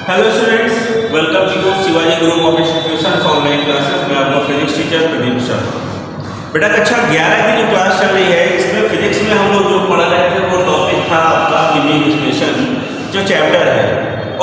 Hello students, welcome to Shivaji group of institutions online classes में आपका physics teacher Pradeep Sharma. बेटा कक्षा 11 की जो क्लास चल रही है इसमें फिजिक्स में हम लोग जो पढ़ रहे थे वो टॉपिक था आपका विमीय विश्लेषण जो चैप्टर है।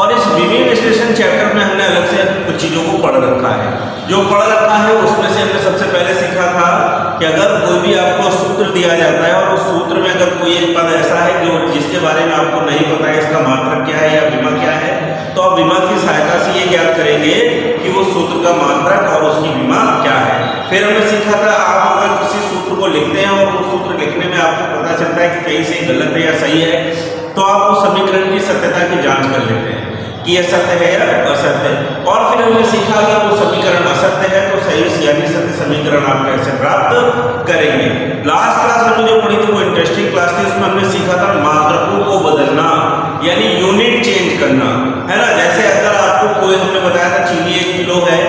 और इस विमीय विश्लेषण चैप्टर में हमने अलग से कुछ चीज़ों को पढ़ रखा है। जो पढ़ रखा है उसमें से हमने सबसे पहले सीखा था कि अगर कोई भी आपको सूत्र दिया जाता है और उस सूत्र में अगर कोई एक पद ऐसा है जो जिसके बारे में आपको नहीं पता है इसका मात्रक क्या है या विमा क्या है, तो आप विमा की सहायता से ये ज्ञात करेंगे कि वो सूत्र का मात्रक और उसकी विमा क्या है। फिर हमने सीखा था आप अगर किसी सूत्र को लिखते हैं और वो सूत्र लिखने में आपको पता चलता है कि कहीं से गलत है या सही है, तो आप उस समीकरण की सत्यता की जांच कर लेते हैं कि यह सत्य है या असत्य है। और फिर हमने सीखा अगर वो समीकरण असत्य है तो सही यानी सत्य समीकरण आप कैसे प्राप्त करेंगे। लास्ट क्लास हमने जो पढ़ी थी वो इंटरेस्टिंग क्लास थी, उसमें हमने सीखा था मात्रकों को बदलना यानी यूनिट चेंज करना, है ना। जैसे अगर आपको कोई हमने बताया था चीनी 1 किलो है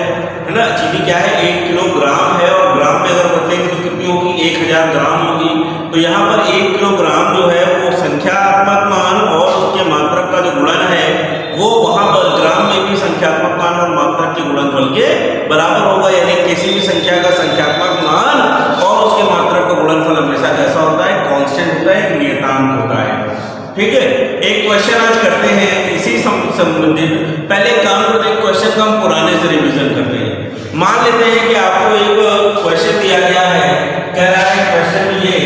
ना, चीनी क्या है 1 किलोग्राम है और ग्राम में अगर बदलेंगे तो कितनी होगी 1000 ग्राम होगी। तो यहाँ पर 1 किलोग्राम जो है वो संख्यात्मक मान और उसके मात्रक का जो गुणन है वो वहाँ पर ग्राम में भी संख्यात्मक मान और मात्रक के गुणनफल के बराबर होगा। यानी किसी भी संख्या का संख्यात्मक मान और उसके मात्रक का गुणनफल हमेशा कैसा होता है, कांस्टेंट होता है, नियतांक होता है। ठीक है, एक क्वेश्चन आज करते हैं इसी संबंधित। पहले काम करते हैं क्वेश्चन का हम पुराने से रिवीजन करते हैं। मान लेते हैं कि आपको एक क्वेश्चन दिया गया है, कह रहा है क्वेश्चन ये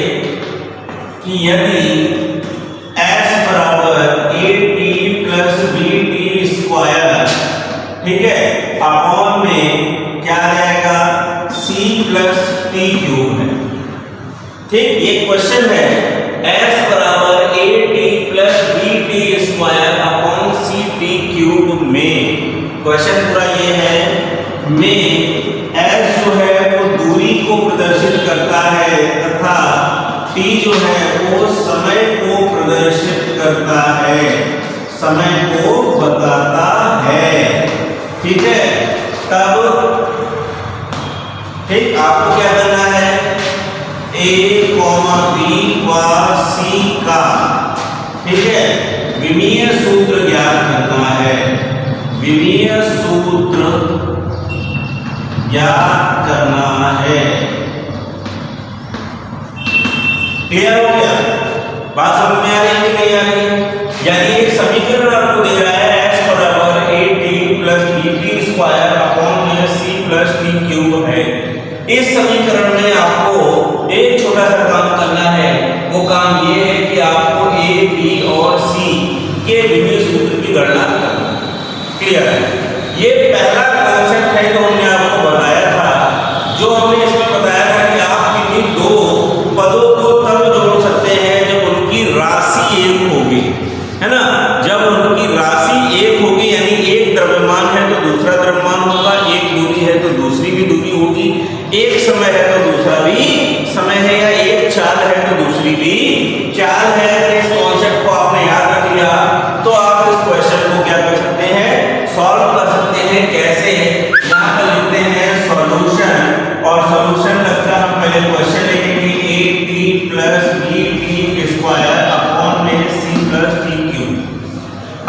कि यदि s बराबर at प्लस bt स्क्वायर, ठीक है, अपॉन में क्या रहेगा c प्लस t क्यूब है। ठीक, ये क्वेश्चन है s बराबर at plus bt square upon ct cube में। क्वेश्चन पूरा ये है में s जो है वो दूरी को प्रदर्शित करता है तथा t जो है वो समय को प्रदर्शित करता है, समय को बताता है। ठीक है, तब ठीक आपको क्या करना है, a, b व c का, ठीक है, विमीय सूत्र ज्ञात करना है। विमीय सूत्र ज्ञात करना है। क्लियर हो गया? बात समझ में आ रही है कि नहीं आ रही है? यानी एक समीकरण आपको दे रहा है s बराबर at plus bt square upon में c प्लस t क्यूब है। इस समीकरण में आपको एक छोटा सा काम करना है। वो काम ये है कि आपको a, b और c के विमीय सूत्र की गणना करना है। क्लियर है? ये पहला कॉन्सेप्ट है जो हमने आपको बताया था। जो हमने इसमें बताया था कि आप किन्हीं दो पदों को तब जोड़ सकते हैं जब उनकी राशि एक होगी, है ना। जब उनकी राशि एक होगी यानी एक द्रव्यमान है तो दूसरा द्रव्यमान होगा, एक दूरी है तो दूसरी भी दूरी होगी, एक समय है तो दूसरा भी समय है, या एक चाल है तो दूसरी भी चाल है। अगर इस कॉन्सेप्ट को आपने याद रख लिया तो आप इस क्वेश्चन को क्या कर सकते हैं, सॉल्व कर सकते हैं। कैसे? यहाँ पर लिखते हैं सॉल्यूशन और सॉल्यूशन लगता हम पहले क्वेश्चन लिखेंगे at plus bt square upon में c प्लस t क्यूब।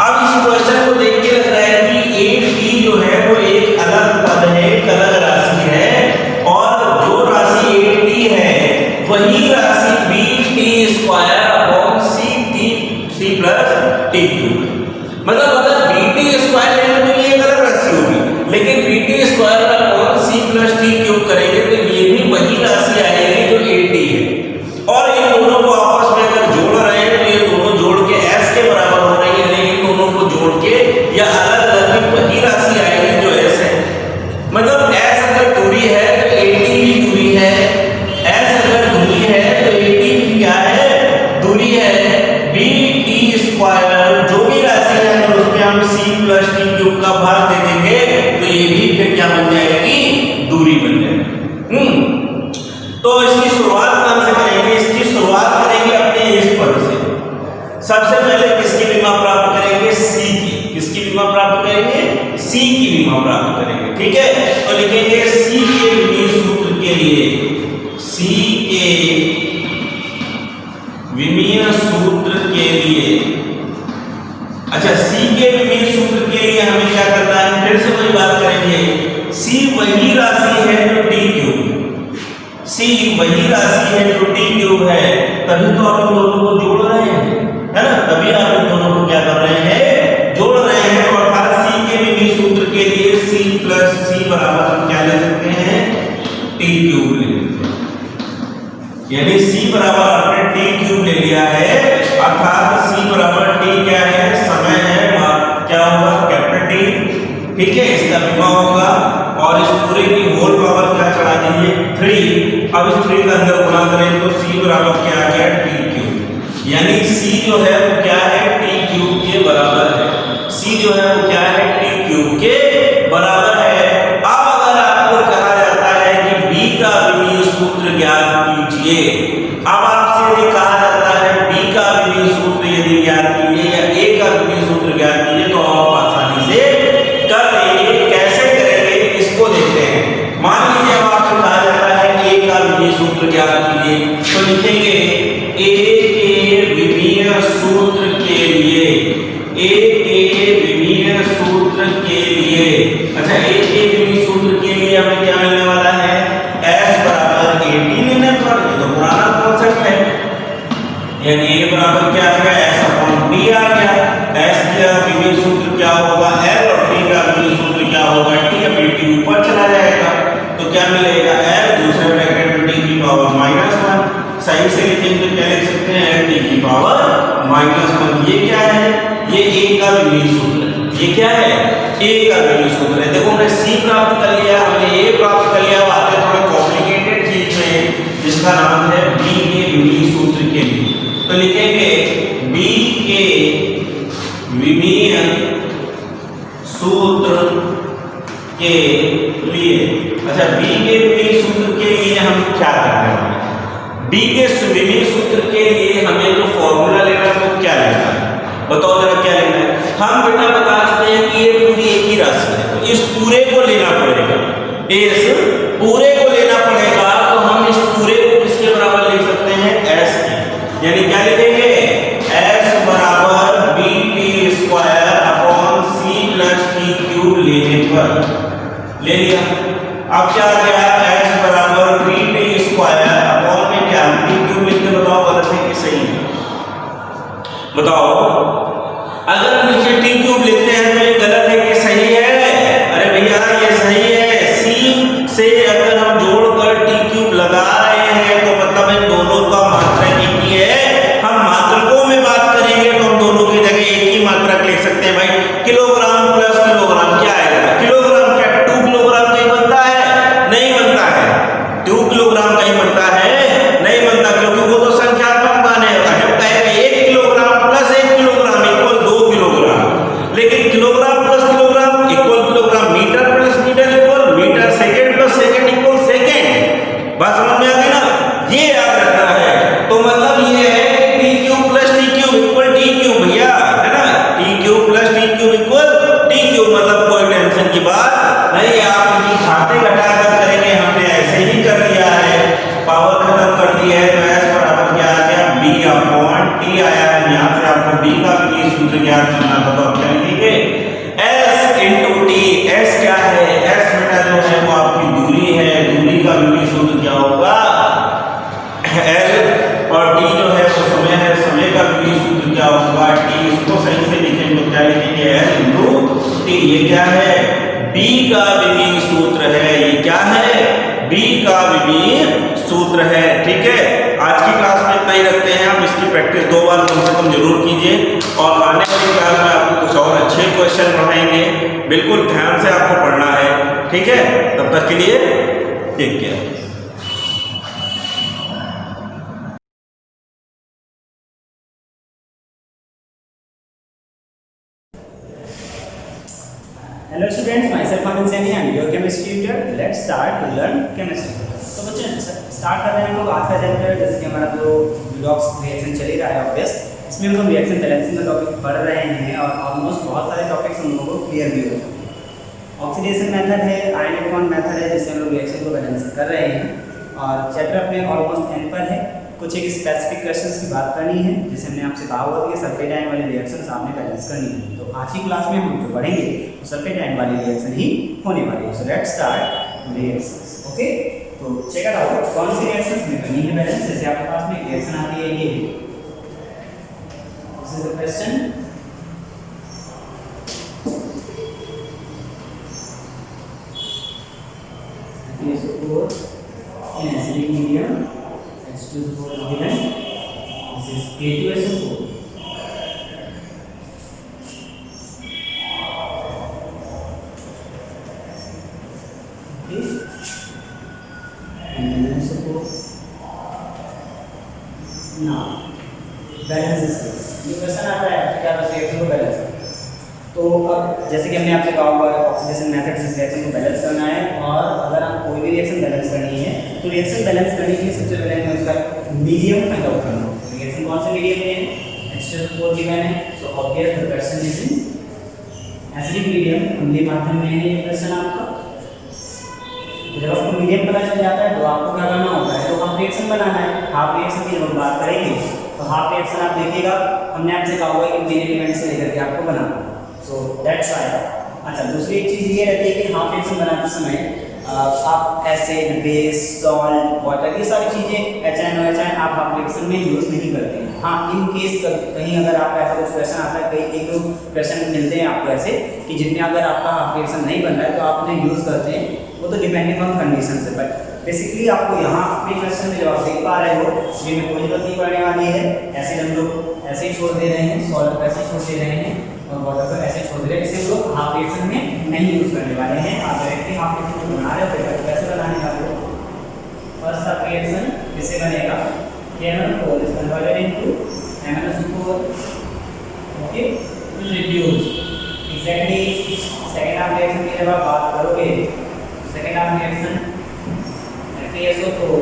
अब इस क्वेश्चन को देख के लग रहा है कि at जो है वो एक अलग पद है, एक अलग राशि है, और जो राशि at है वही राशि bt square upon c plus t cube है। मतलब अगर bt स्क्वायर लेंगे तो ये एक अलग राशि होगी, लेकिन bt square upon c plus t cube करेंगे तो ये भी वही राशि आएगी जो at है। और इन दोनों को आपस में अगर जोड़ रहे हैं तो ये दोनों जोड़ के s के बराबर हो रही है, लेकिन दोनों को जोड़ के या अलग अलग वही राशि आएगी जो s है। मतलब s अगर दूरी है तो at भी दूरी है, s अगर दूरी है तो at भी क्या है, दूरी है। bt स्क्वायर जो भी राशि है अगर उसमें हम c प्लस t क्यूब का भाग दे देंगे तो ये भी फिर क्या बन जाएगी, दूरी बन जाएगी। तो इसकी शुरुआत कहां से करेंगे? इसकी शुरुआत करेंगे अपने इस पद से। सबसे पहले किसकी विमा प्राप्त करेंगे, c की। किसकी विमा प्राप्त करेंगे, c की विमा प्राप्त करेंगे। ठीक है, तो लिखेंगे c के विमीय सूत्र के लिए, c के विमीय सूत्र के लिए, अच्छा c के विमीय सूत्र के लिए हम प्लस सी बराबर हम क्या ले सकते हैं, टी क्यूब ले सकते हैं। यानी सी बराबर आपने टी क्यूब ले लिया है, अर्थात सी बराबर टी क्या है, समय है, क्या होगा कैपिटल टी, ठीक है, इसका विभव होगा और इस पूरे की होल पावर क्या चढ़ा दीजिए 3। अब इस 3 का अंदर गुणा करें तो सी बराबर क्या आ गया टी क्यूब, यानी सी जो है वो क्या है टी क्यूब के बराबर है, सी जो है वो क्या है टी क्यूब के बराबर है। अब अगर आपको कहा जाता है कि बी का विमीय सूत्र ज्ञात कीजिए, अब आपसे यदि कहा जाता है बी का विमीय सूत्र यदि ज्ञात कीजिए या ए का विमीय सूत्र ज्ञात कीजिए तो आप आसानी से कर लेंगे। कैसे करेंगे इसको देखते हैं। मान लीजिए अब आपसे कहा जाता है ए का विमीय सूत्र ज्ञात कीजिए, तो लिखेंगे ए के विमीय सूत्र के लिए, ए के विमीय सूत्र के लिए, अच्छा ए के विमीय सूत्र के लिए हमें क्या मिलने वाला है, S बराबर 80 लेने पर, तो पुराना कॉन्सेप्ट है, यानी ए बराबर क्या आ गया S अपॉन टी आ गया। S का विमीय सूत्र क्या होगा L और टी का विमीय सूत्र क्या होगा T, अब टी ऊपर चला जाएगा तो क्या मिलेगा L दूसरे ब्रैकेट में टी की पावर -1, सही से लिखेंगे तो क्या लिख सकते हैं टी की पावर -1। ये क्या है, ये ए का विमीय सूत्र है, ये क्या है ए का विमीय सूत्र है। देखो हमने सी प्राप्त कर लिया, हमने ए प्राप्त कर लिया, बातें थोड़े कॉम्प्लिकेटेड चीज में जिसका नाम है बी के विमीय सूत्र के लिए, तो लिखेंगे बी के विमीय सूत्र के लिए। अच्छा बी के विमीय सूत्र के लिए हम क्या करने वाले हैं, बी के विमीय सूत्र के लिए हमें जो फॉर्मूला लेना है वो क्या लेना है, बताओ जरा क्या लेना है। हम बेटा बता चुके हैं कि ये पूरी एक ही राशि है, तो इस पूरे को लेना पड़ेगा, इस पूरे को लेना पड़ेगा, तो हम इस पूरे को किसके बराबर लिख सकते हैं S के, यानी क्या लिखेंगे S बराबर B T square upon C plus T cube लेने पर ले लिया। अब क्या आ गया S बराबर बी टी स्क्वायर अपॉन में क्या टी क्यूब लिख के बताओ गलत है कि सही है, बताओ। अगर हम नीचे टी क्यूब लिखते हैं तो ये गलत है कि सही है, अरे भैया ये सही है। सी से अगर हम जोड़कर टी क्यूब लगा रहे हैं तो मतलब इन दोनों का मात्रक एक ही है। हम मात्रकों में बात करेंगे तो हम दोनों की जगह एक ही मात्रक लिख सकते हैं भाई, किलोग्राम प्लस किलोग्राम क्या आएगा, किलोग्राम क्या 2 किलोग्राम का ही बनता है, नहीं बनता है, 2 किलोग्राम का ही बनता है, नहीं बनता, क्योंकि वो तो संख्यात्मक मान है। जब कहेगा 1 kilogram plus 1 kilogram equal 2 kilogram, लेकिन kilogram plus kilogram equal kilogram, metre plus metre equal metre, second plus second equal second. बात समझ में आ गई ना, ये याद रखना है। तो मतलब ये है T cube plus T cube equal T cube, भैया है ना, T cube plus T cube equal T cube, मतलब कोई टेंशन की बात नहीं। आप इनकी घाते घटाकर करेंगे, हमने ऐसे ही कर दिया है, पावर खत्म कर दी है, तो S बराबर क्या आ गया बी अपॉन टी आया है। यहाँ से आपको बी का विमीय सूत्र ज्ञात करना था, तो आप क्या लिखेंगे S इंटू टी। S क्या है, S बेटा जो है वो आपकी दूरी है, दूरी का विमीय सूत्र क्या होगा L, और टी जो है वो समय है, समय का विमीय सूत्र क्या होगा टी। इसको सही से लिखेंगे तो क्या लिखेंगे L इंटू टी। ये क्या है B का विमीय सूत्र है, ये क्या है B का विमीय सूत्र है, ठीक है। आज की क्लास में इतना ही रखते हैं, आप इसकी प्रैक्टिस 2 बार कम से कम जरूर कीजिए और आने वाली क्लास में आपको कुछ और अच्छे क्वेश्चन पढ़ाएंगे, बिल्कुल ध्यान से आपको पढ़ना है, ठीक है। तब तक के लिए take care. Hello students, myself Anand Saini, I am your chemistry tutor. Let's start to learn chemistry. तो बच्चों स्टार्ट कर रहे हैं हम लोग आज का चैप्टर, जैसे कि हमारा जो रिडॉक्स रिएक्शन चल ही रहा है ऑब्वियस, इसमें हम लोग रिएक्शन बैलेंसिंग का टॉपिक पढ़ रहे हैं और ऑलमोस्ट बहुत सारे टॉपिक्स हम लोगों को क्लियर भी हो चुके हैं। ऑक्सीडेशन मेथड है, आयन इलेक्ट्रॉन मेथड है, जिससे हम लोग रिएक्शन को बैलेंस कर रहे हैं और चैप्टर अपने ऑलमोस्ट एंड पर है। कुछ एक स्पेसिफिक क्वेश्चंस की बात करनी है, जैसे हमने आपसे कहा हुआ कि सल्फेट आयन वाली रिएक्शंस आपने बैलेंस करनी है। तो आज की क्लास में हम जो पढ़ेंगे तो सल्फेट आयन वाली रिएक्शन ही होने वाली है। So let's start reactions. Okay, तो चेक इट आउट, कौन सी रिएक्शंस में करनी है बैलेंस। जैसे आपके पास में रिएक्शन आती है, ये this is the question. H3SO4 in acidic medium. H2SO4 is given. This is K2SO4. Okay. And then SO4. Now, balance this. ये क्वेश्चन आता है आपसे क्या बस रिएक्शन को बैलेंस करना। तो अब जैसे कि हमने आपसे कहा हुआ है ऑक्सीडेशन मेथड से रिएक्शन को बैलेंस करना है, और अगर आप कोई भी रिएक्शन बैलेंस करनी है तो रिएक्शन बैलेंस करने के लिए सबसे पहले हमें उसका मीडियम फाइंड आउट करना होगा। रिएक्शन कौन सा मीडियम में है? H2SO4 गिवन है, so obvious the question is in acidic medium, अम्लीय माध्यम में है ये क्वेश्चन आपका। जब आपको मीडियम पता चल जाता है तो आपको क्या करना होता है, तो हाफ रिएक्शन बनाना है। हाफ रिएक्शन की जब हम बात करेंगे तो हाफ रिएक्शन आप देखिएगा हमने आपसे कहा हुआ है कि मेन एलिमेंट से लेकर के आपको बनाना है, सो दैट्स व्हाई। अच्छा, दूसरी एक चीज़ ये रहती है कि हाफ रिएक्शन बनाते समय आप एसिड, बेस, सॉल्ट, वाटर, ये सारी चीज़ें HNO आप हाफ रिएक्शन में यूज़ नहीं करते हैं। हाँ, इन केस कहीं अगर आपका ऐसा कुछ क्वेश्चन आता है, कई एक दो क्वेश्चन मिलते हैं आपको ऐसे कि जिनमें अगर आपका हाफ रिएक्शन नहीं बन रहा है तो आप उन्हें यूज़ करते हैं, वो तो डिपेंडिंग ऑन कंडीशन से। बट बेसिकली आपको यहाँ अपने क्वेश्चन में जब आप देख पा रहे हो जिनमें कोई जरूरत नहीं पड़ने वाली है। एसिड हम लोग ऐसे ही छोड़ दे रहे हैं, सॉल्ट को ऐसे ही छोड़ दे रहे हैं, और वाटर को ऐसे छोड़ दे रहे हैं, इसे हम लोग हाफ रिएक्शन में नहीं यूज़ करने वाले हैं। आप डायरेक्टली हाफ रिएक्शन बना रहे हो तो कैसे बनाने वाले हो? फर्स्ट हाफ रिएक्शन जिससे बनेगा KMnO4 is converted into MnSO4, okay, to reduce exactly। Second half reaction की जब आप बात करोगे second half reaction FeSO4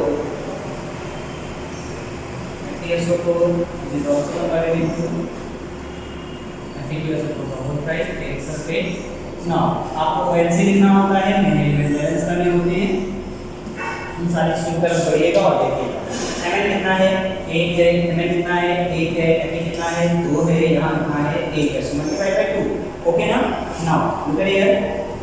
is also converted into FeSO4 whole price reaction rate। now आपको ONC लिखना होता है, मेन एलिमेंट बैलेंस करने होते हैं। इन सारी चीजों पर पढ़िएगा और देखिएगा। Mn कितना है? 1 है। Mn कितना है? 1 है। Fe कितना है? 2 है। यहाँ कितना है? 1 है। सो मल्टीप्लाई बाय 2, ओके ना। Now look at here,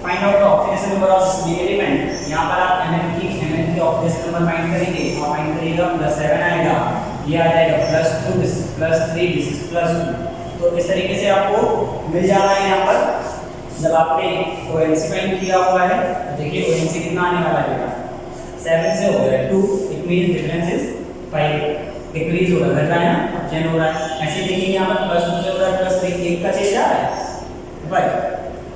find out the oxidation number of main element. यहाँ पर आप Mn की ऑक्सीडेशन नंबर फाइंड करेंगे, आप फाइंड करिएगा +7 आएगा, ये आ जाएगा +2, दिस इज +3, दिस इज +2। तो इस तरीके से आपको मिल जा रहा है। यहाँ पर जब आपने ONC फाइंड किया हुआ है, देखिए ONC कितना आने वाला है बेटा, 7 से हो गया 2, it means difference is 5, decrease हो रहा है, घट रहा है ना, चेंज हो रहा है। ऐसे देखिए यहाँ पर +2 से हो रहा है +3, 1 का चेंज आ रहा है। बट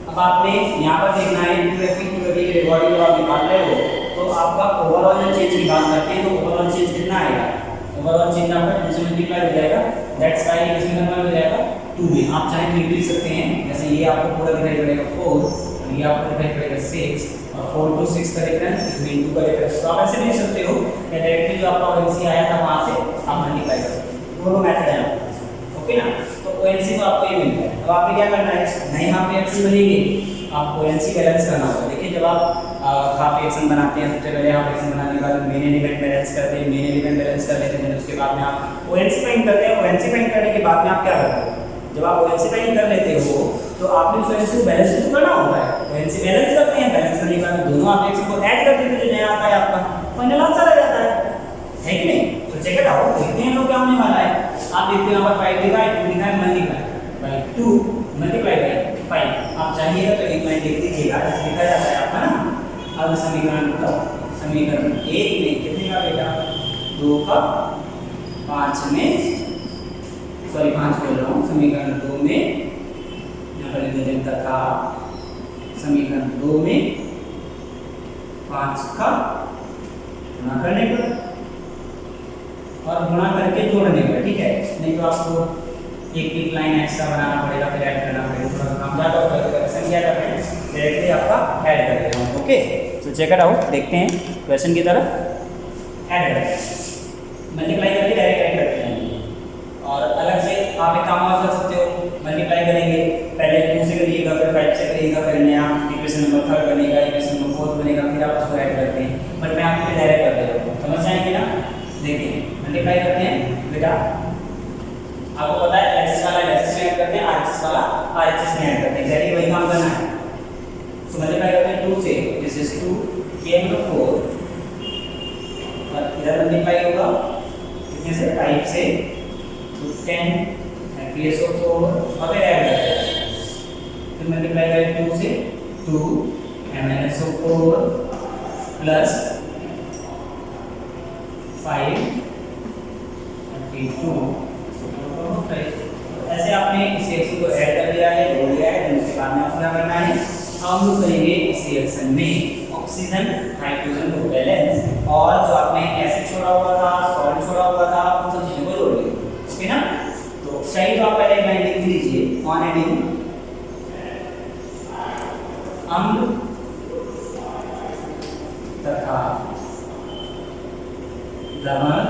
अब आपने यहाँ पर देखना है 2Fe के रिकॉर्डिंग जब आप निकाल रहे हो तो आपका ओवरऑल चेंज की बात करते हैं तो ओवरऑल चेंज कितना आएगा? ओवरऑल चेंज आपका 2 से मल्टीप्लाई हो जाएगा, दैट्स व्हाई इसमें नंबर हो जाएगा 2 में। आप चाहे तो लिख सकते हैं, जैसे ये आपको पूरा दिखाई पड़ेगा 4 और ये आपको दिखाई पड़ेगा 6, और 4 to 6 का डिफरेंस, इसमें 2 का डिफरेंस। तो आप ऐसे लिख सकते हो या डायरेक्टली जो आपका ONC आया था वहां से आप मल्टीप्लाई कर सकते हो, दोनों मेथड है आपके पास, ओके ना। तो ONC तो आपको ये मिलता है। अब आपने क्या करना है, नई हाफ रिएक्शन बनेगी, आपको ONC बैलेंस करना होगा। देखिए जब आप हाफ रिएक्शन बनाते हैं, सबसे पहले हाफ रिएक्शन बनाने के बाद मेन एलिमेंट बैलेंस करते हैं, मेन एलिमेंट बैलेंस कर लेते हैं, उसके बाद में आप ONC फाइंड करते हैं। ONC फाइंड करने के बाद में आप क्या करते हो, जब आप ONC फाइंड कर लेते हो तो आपने उस ONC को बैलेंस तो करना होता है। ONC बैलेंस करते हैं, बैलेंस करने के बाद दोनों आप रिएक्शन को ऐड कर देते हैं, जो नया आता है आपका फाइनल आंसर आ जाता है कि नहीं। तो चेक इट आउट, देखते हैं लोग क्या होने वाला है। आप देखते हैं यहाँ पर 5 लिखा है, 2 लिखा है, मल्टीप्लाई बाय 2 मल्टीप्लाई बाय 5। आप चाहिएगा तो एक लाइन लिख दीजिएगा, जैसे लिखा जाता है आपका ना। अब समीकरण बताओ, समीकरण 1 में कितने का बेटा, 2 का 5 में, सॉरी 5 बोल रहा हूँ, समीकरण 2 में यहाँ पर लिख देते तथा समीकरण 2 में 5 का गुणा करने पर और गुणा करके जोड़ने पर, ठीक है। नहीं तो आपको एक लाइन एक्स्ट्रा बनाना पड़ेगा, फिर ऐड करना पड़ेगा, थोड़ा काम ज़्यादा होगा। तो क्वेश्चन क्या कर रहे हैं, डायरेक्टली आपका ऐड कर देगा, ओके। तो चेक इट आउट, देखते हैं क्वेश्चन की तरफ। ऐड करें, मल्टीप्लाई करके डायरेक्ट ऐड करते जाएंगे। और अलग से आप एक काम और कर सकते हो, मल्टीप्लाई करेंगे, पहले 2 से करिएगा, फिर 5 से करिएगा, फिर नया इक्वेशन नंबर 3 बनेगा, इक्वेशन नंबर 4 बनेगा, फिर आप उसको ऐड करते हैं। बट मैं आपको डायरेक्ट कर देता हूँ, समझ जाएंगे ना। देखिए मल्टीप्लाई करते हैं बेटा, आपको पता है LHS वाला LHS में ऐड करते हैं, RHS वाला RHS में ऐड करते हैं, एग्जैक्टली वही काम करना है। सो मल्टीप्लाई करते हैं 2 से, दिस इज 2 KMnO4, और इधर मल्टीप्लाई होगा कितने से, 5 से, तो 10 FeSO4 और फिर ऐड करते हैं, फिर मल्टीप्लाई करें 2 से 2 MnSO4 प्लस 5 ऐसे आपने इस रिएक्शन को ऐड कर दिया है, जोड़ दिया है। उसके बाद में आपको क्या करना है, हम लोग करेंगे इस रिएक्शन में ऑक्सीजन हाइड्रोजन को बैलेंस, और जो आपने एसिड छोड़ा हुआ था, सॉल्ट छोड़ा हुआ था, उन सब चीजों को जोड़ देंगे। ओके ना। तो चाहिए तो आप पहले एक लाइन लिख लीजिए, ऑन एडिंग अम्ल तथा लवण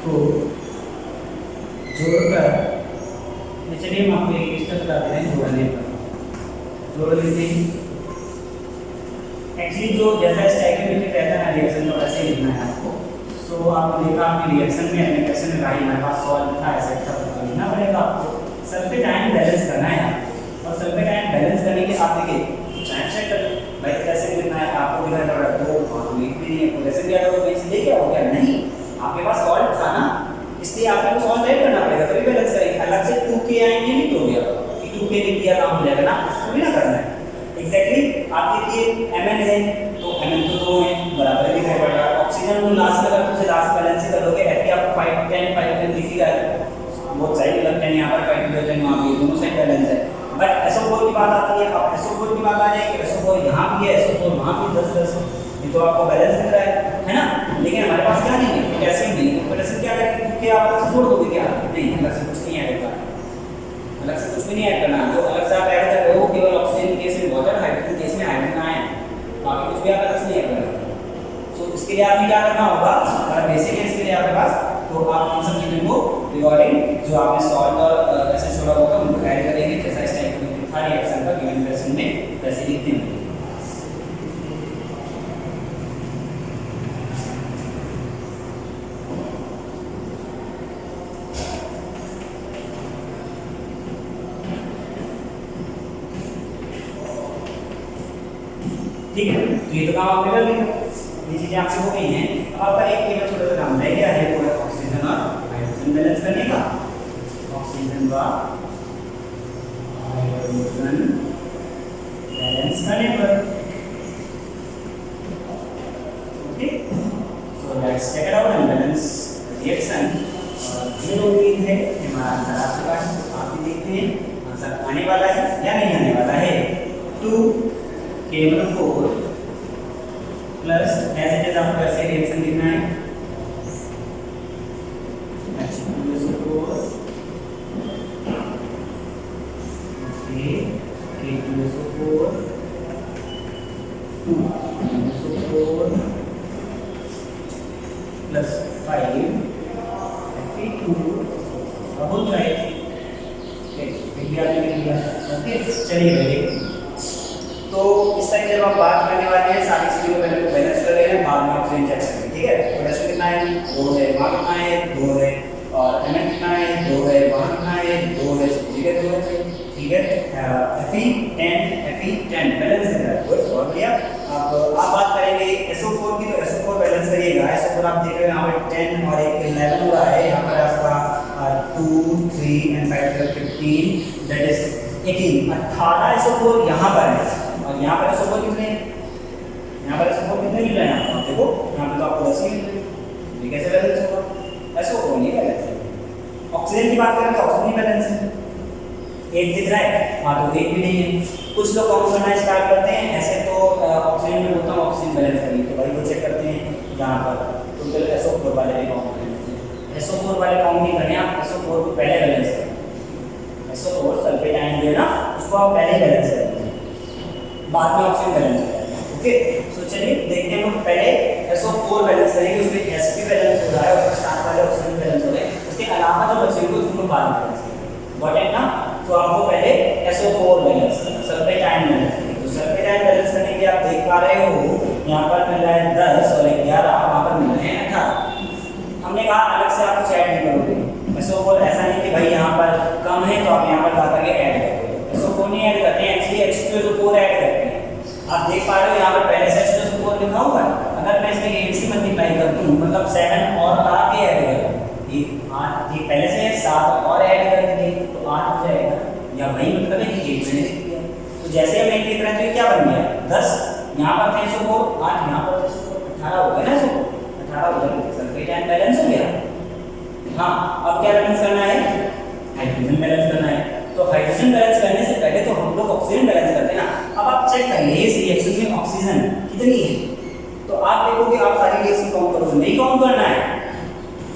को जोड़कर, चलिए हम आपको एक स्टेप बता देते हैं जोड़ने पर। जोड़ लेते हैं। एक्चुअली जो जैसा स्टैकियोमेट्री रहता है ना रिएक्शन को ऐसे लिखना है आपको। सो आपने देखा आपने रिएक्शन में एप्लीकेशन में भाई हमारे पास सॉल्ट था, एसिड था, तो लिखना पड़ेगा आपको। सल्फेट आयन बैलेंस करना है और सल्फेट आयन बैलेंस करने के आप देखिए चाहे चेक कर भाई कैसे लिखना है आपको। दिखा पड़ा तो एक भी नहीं है, कैसे दिया था वो कैसे देखिए हो क्या नहीं, आपके पास सॉल्ट था ना, इसलिए आपको सॉल्ट ऐड करना पड़ेगा तभी बैलेंस करेंगे। अलग से 2K आएंगे नहीं तो गया कि 2K लिख दिया काम हो जाएगा ना, उसको भी ना करना है। एग्जैक्टली आप देखिए Mn है तो Mn तो 2 है, बराबर दिखाई पड़ रहा है। ऑक्सीजन को लास्ट में अगर तुझे लास्ट बैलेंस ही करोगे Fe आपको 5 10 दिखेगा, बहुत सही मतलब 10 यहाँ पर 5 10 वहाँ पे दोनों साइड बैलेंस है। बट SO4 की बात आती है, अब SO4 की बात आ जाएगी, SO4 यहाँ भी है, SO4 वहाँ भी 10 ये तो आपको बैलेंस दिख रहा है ना। लेकिन हमारे पास क्या नहीं है, पोटेशियम नहीं है। पोटेशियम क्या करेंगे, क्या आप अलग से जोड़ दोगे क्या? नहीं, अलग से कुछ नहीं ऐड करना, अलग से कुछ भी नहीं ऐड करना। जो अलग से आप ऐड कर रहे हो केवल ऑक्सीजन केस में वाटर, हाइड्रोजन केस में हाइड्रोजन आयन, बाकी कुछ भी आप अलग से नहीं ऐड करना। सो इसके लिए आपने क्या करना होगा, अगर बेसिक है इसके लिए आपके पास, तो आप इन सब चीज़ों को रिगार्डिंग जो आपने सॉल्ट और एसिड छोड़ा होगा उनको ऐड करेंगे, जैसा इस टाइप की था रिएक्शन का गिवन क्वेश्चन में वैसे लिखते हैं। ठीक है, तो ये तो काम आपने कर लिया, ये चीजें आपसे हो गई हैं। अब आपका एक केवल छोटा सा काम रह गया है, वो है ऑक्सीजन और हाइड्रोजन बैलेंस करने का। ऑक्सीजन व हाइड्रोजन बैलेंस करने पर, okay. So let's check it out and balance reaction. ये जो उम्मीद है हमारा आंसर आ चुका है, आप भी देखते हैं आंसर आने वाला है या नहीं आने वाला है। 2K4 plus as it is आपको ऐसे रिएक्शन लिखना है H2SO4 K2SO4 2SO4 plus 5 Fe2 double right. Okay, चलिए वेरी गुड। तो इस टाइम जब आप बात करने वाले हैं सारी चीज़ों को पहले बैलेंस कर रहे हैं, बाद में ऑक्सीजन चेक करेंगे। ठीक है, पोटेशियम कितना है, 2 है, वहाँ कितना है, 2 है, और Mn कितना है, 2 है, वहाँ कितना है, 2 है, ठीक है 2 है। ठीक है, Fe10 बैलेंस है, बहुत बढ़िया। अब आप बात करेंगे SO4 की, तो SO4 बैलेंस करिएगा। SO4 आप देख रहे हैं यहाँ पर 10 और एक 11 हो रहा है, यहाँ पर आपका 2 3 एंड 5 15 दैट इज 18 SO4 यहाँ पर है, और यहाँ पर SO4 कितने, यहाँ पर SO4 कितने मिल रहे हैं आपको, देखो यहाँ पे तो आपको 10 ही मिल रहे हैं। ये कैसे बैलेंस होगा, SO4 नहीं बैलेंस है। ऑक्सीजन की बात करें तो ऑक्सीजन बैलेंस है, 1 दिख रहा है, हाँ तो 1 भी नहीं है। कुछ लोग काउंट करना स्टार्ट करते हैं ऐसे, तो ऑक्सीजन में बोलता हूँ ऑक्सीजन बैलेंस करिए, तो भाई वो चेक करते हैं यहाँ पर टोटल SO4 वाले भी काउंट करें। SO4 वाले काउंट नहीं करने, आप SO4 को पहले बैलेंस करें। SO4 सल्फेट आयन जो है ना उसको आप पहले बैलेंस करें, बाद में ऑक्सीजन बैलेंस करें। ओके, सो चलिए देखते हैं हम पहले SO4 बैलेंस करेंगे, उसमें Sp बैलेंस हो रहा है, उसके साथ वाले ऑक्सीजन बैलेंस हो रहे हैं, उसके अलावा जो बचेंगे उसको बाद में बैलेंस करेंगे। गॉट इट ना। तो आपको पहले SO4 बैलेंस करना, सल्फेट आयन बैलेंस करना। तो सल्फेट आयन बैलेंस करने के लिए आप देख पा रहे हो यहाँ पर मिल रहा है 10 और 11, वहाँ पर मिल रहे हैं 18। हमने कहा अलग से आप कुछ ऐड नहीं करोगे। SO4 ऐसा नहीं कि भाई यहाँ पर कम है तो आप यहाँ पर ला करके ऐड करोगे, SO4 नहीं ऐड करते हैं, एक्चुअली H2SO4 ऐड करते हैं। आप देख पा रहे हो यहाँ पर पहले से H2SO4 लिखा हुआ है, अगर मैं इसमें 8 से मल्टीप्लाई कर दूँ मतलब 7 और ला के ऐड करूँ, 8 ये पहले से है, 7 और ऐड कर देंगे तो 8 हो जाएगा, या वही मतलब है कि 8 मैंने लिख दिया। तो जैसे हम 8 लिख रहे हैं तो ये क्या बन गया 10, यहाँ पर 304, 8 यहाँ पर 304, 18 हो गया ना, इसको 18 हो गया, सल्फेट आयन बैलेंस हो गया। हाँ, अब क्या बैलेंस करना है, हाइड्रोजन बैलेंस करना है। तो हाइड्रोजन बैलेंस करने से पहले तो हम लोग ऑक्सीजन बैलेंस करते हैं ना। अब आप चेक करिए इस रिएक्शन में ऑक्सीजन कितनी है, तो आप देखोगे आप सारी रिएक्शन काउंट करोगे, नहीं काउंट करना है,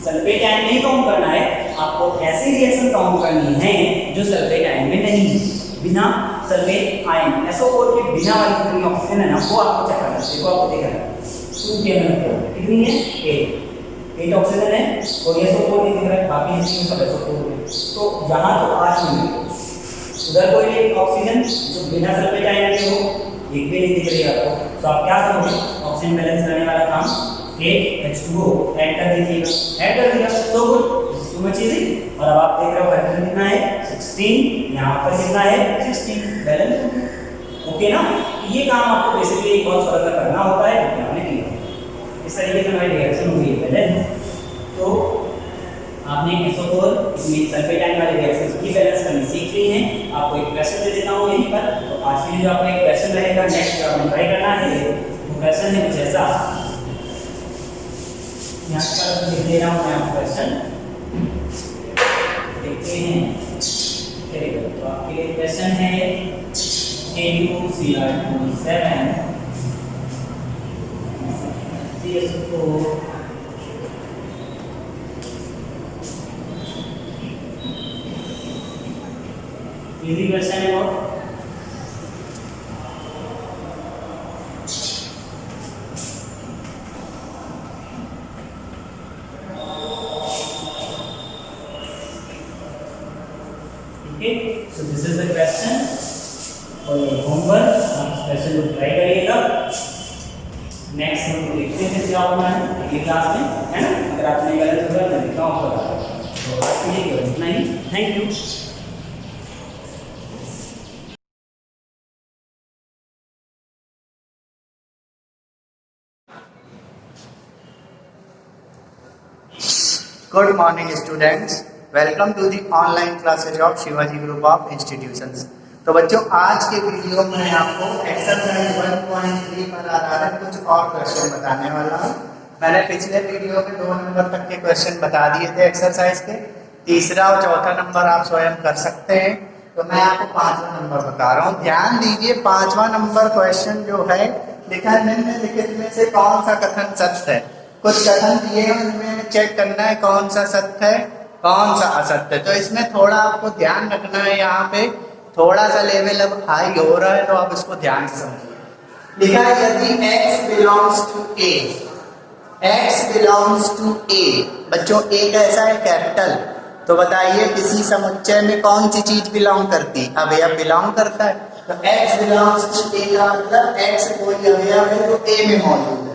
सल्फेट आयन नहीं काउंट करना है, आपको ऐसी रिएक्शन काउंट करनी है जो सल्फेट आयन में नहीं है। बिना सल्फेट आयन SO4 के बिना वाली कितनी ऑक्सीजन है ना, वो आपको चेक करना है। देखो आपको देखा है 2 कितनी है 8 ऑक्सीजन है और SO4 नहीं दिख रहा है, बाकी इसमें सब SO4 है। तो यहाँ तो 8 मिल गए, उधर कोई एक ऑक्सीजन जो बिना सल्फेट आयन के हो, एक भी नहीं दिख रही है आपको। तो आप क्या करोगे, ऑक्सीजन बैलेंस करने वाला काम 8H2O ऐड कर दीजिएगा, ऐड कर दिया, so good, too much easy. और अब आप देख रहे हो हाइड्रोजन कितना है 16, यहाँ पर कितना है 16, बैलेंस ओके ना। ये काम आपको बेसिकली एक बहुत सरल करना होता है, जो हमने किया। इस तरीके से हमारी रिएक्शन हुई है बैलेंस। तो आपने SO4 सल्फेट आयन वाले रिएक्शंस की बैलेंस करनी सीख ली है। आपको एक क्वेश्चन दे देता हूँ यहीं पर, तो आज के लिए जो आपका एक क्वेश्चन रहेगा, नेक्स्ट जो आपने ट्राई करना है वो क्वेश्चन है कुछ ऐसा, यहाँ पर लिख दे रहा हूँ मैं आपको क्वेश्चन, देखते हैं। चलिए, तो आपके लिए क्वेश्चन है KuCr27 CSO4 इजी क्वेश्चन है बहुत। Okay, so this is the question for your homework. आप इस क्वेश्चन को ट्राई करिएगा। नेक्स्ट हम देखते हैं क्या होना है अगली क्लास में, है ना। अगर आपने गलत हुआ मैं लिखता हूँ तो आज के लिए केवल इतना ही। Thank you. Good morning students, welcome to the online classes of Shivaji group of institutions. तो बच्चों, आज के वीडियो में आपको एक्सरसाइज 1.3 पर आधारित कुछ और क्वेश्चन बताने वाला हूँ। मैंने पिछले वीडियो में 2 नंबर तक के क्वेश्चन बता दिए थे एक्सरसाइज के, तीसरा और चौथा नंबर आप स्वयं कर सकते हैं। तो मैं आपको 5वां नंबर बता रहा हूँ। ध्यान दीजिए, 5वां नंबर क्वेश्चन जो है लिखा है निम्नलिखित में से कौन सा कथन सत्य है। कुछ कथन दिए हैं, उनमें चेक करना है कौन सा सत्य है कौन सा असत्य है। तो इसमें थोड़ा आपको ध्यान रखना है, यहाँ पे थोड़ा सा लेवल अब हाई हो रहा है, तो आप इसको ध्यान से समझिए। लिखा है यदि x belongs to a, x belongs to a, बच्चों a कैसा है कैपिटल, तो बताइए किसी समुच्चय में कौन सी चीज बिलोंग करती, अवयव बिलोंग करता है। तो x बिलोंग्स टू a का मतलब x कोई अवयव है जो a में मौजूद है।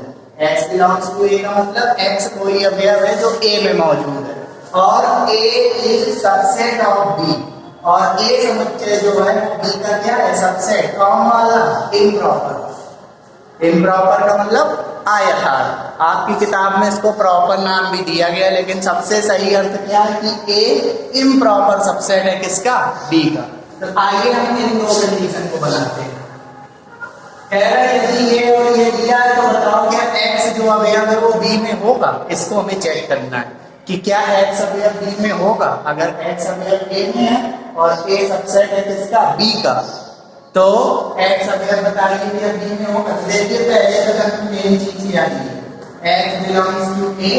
x बिलोंग्स टू a का मतलब x कोई अवयव है जो a में मौजूद है, और a is subset of b, और a समुच्चय जो है b का क्या है सबसेट, कौन वाला, इम्प्रॉपर। इम्प्रॉपर का मतलब आयताकार। आपकी किताब में इसको प्रॉपर नाम भी दिया गया, लेकिन सबसे सही अर्थ क्या है कि a इम्प्रॉपर सबसेट है किसका, b का। तो आइए हम इन 2 कंडीशन को बनाते हैं। कह रहा है यदि ये और ये दिया है तो बताओ क्या x जो अवयव है वो b में होगा। इसको हमें चेक करना है कि क्या x अवयव b में होगा। अगर x अवयव a में है और a सबसेट है किसका, b का, तो x अवयव बताइए कि b में होगा। देखिए पहले तो मेन चीज याद है, x बिलोंग्स टू a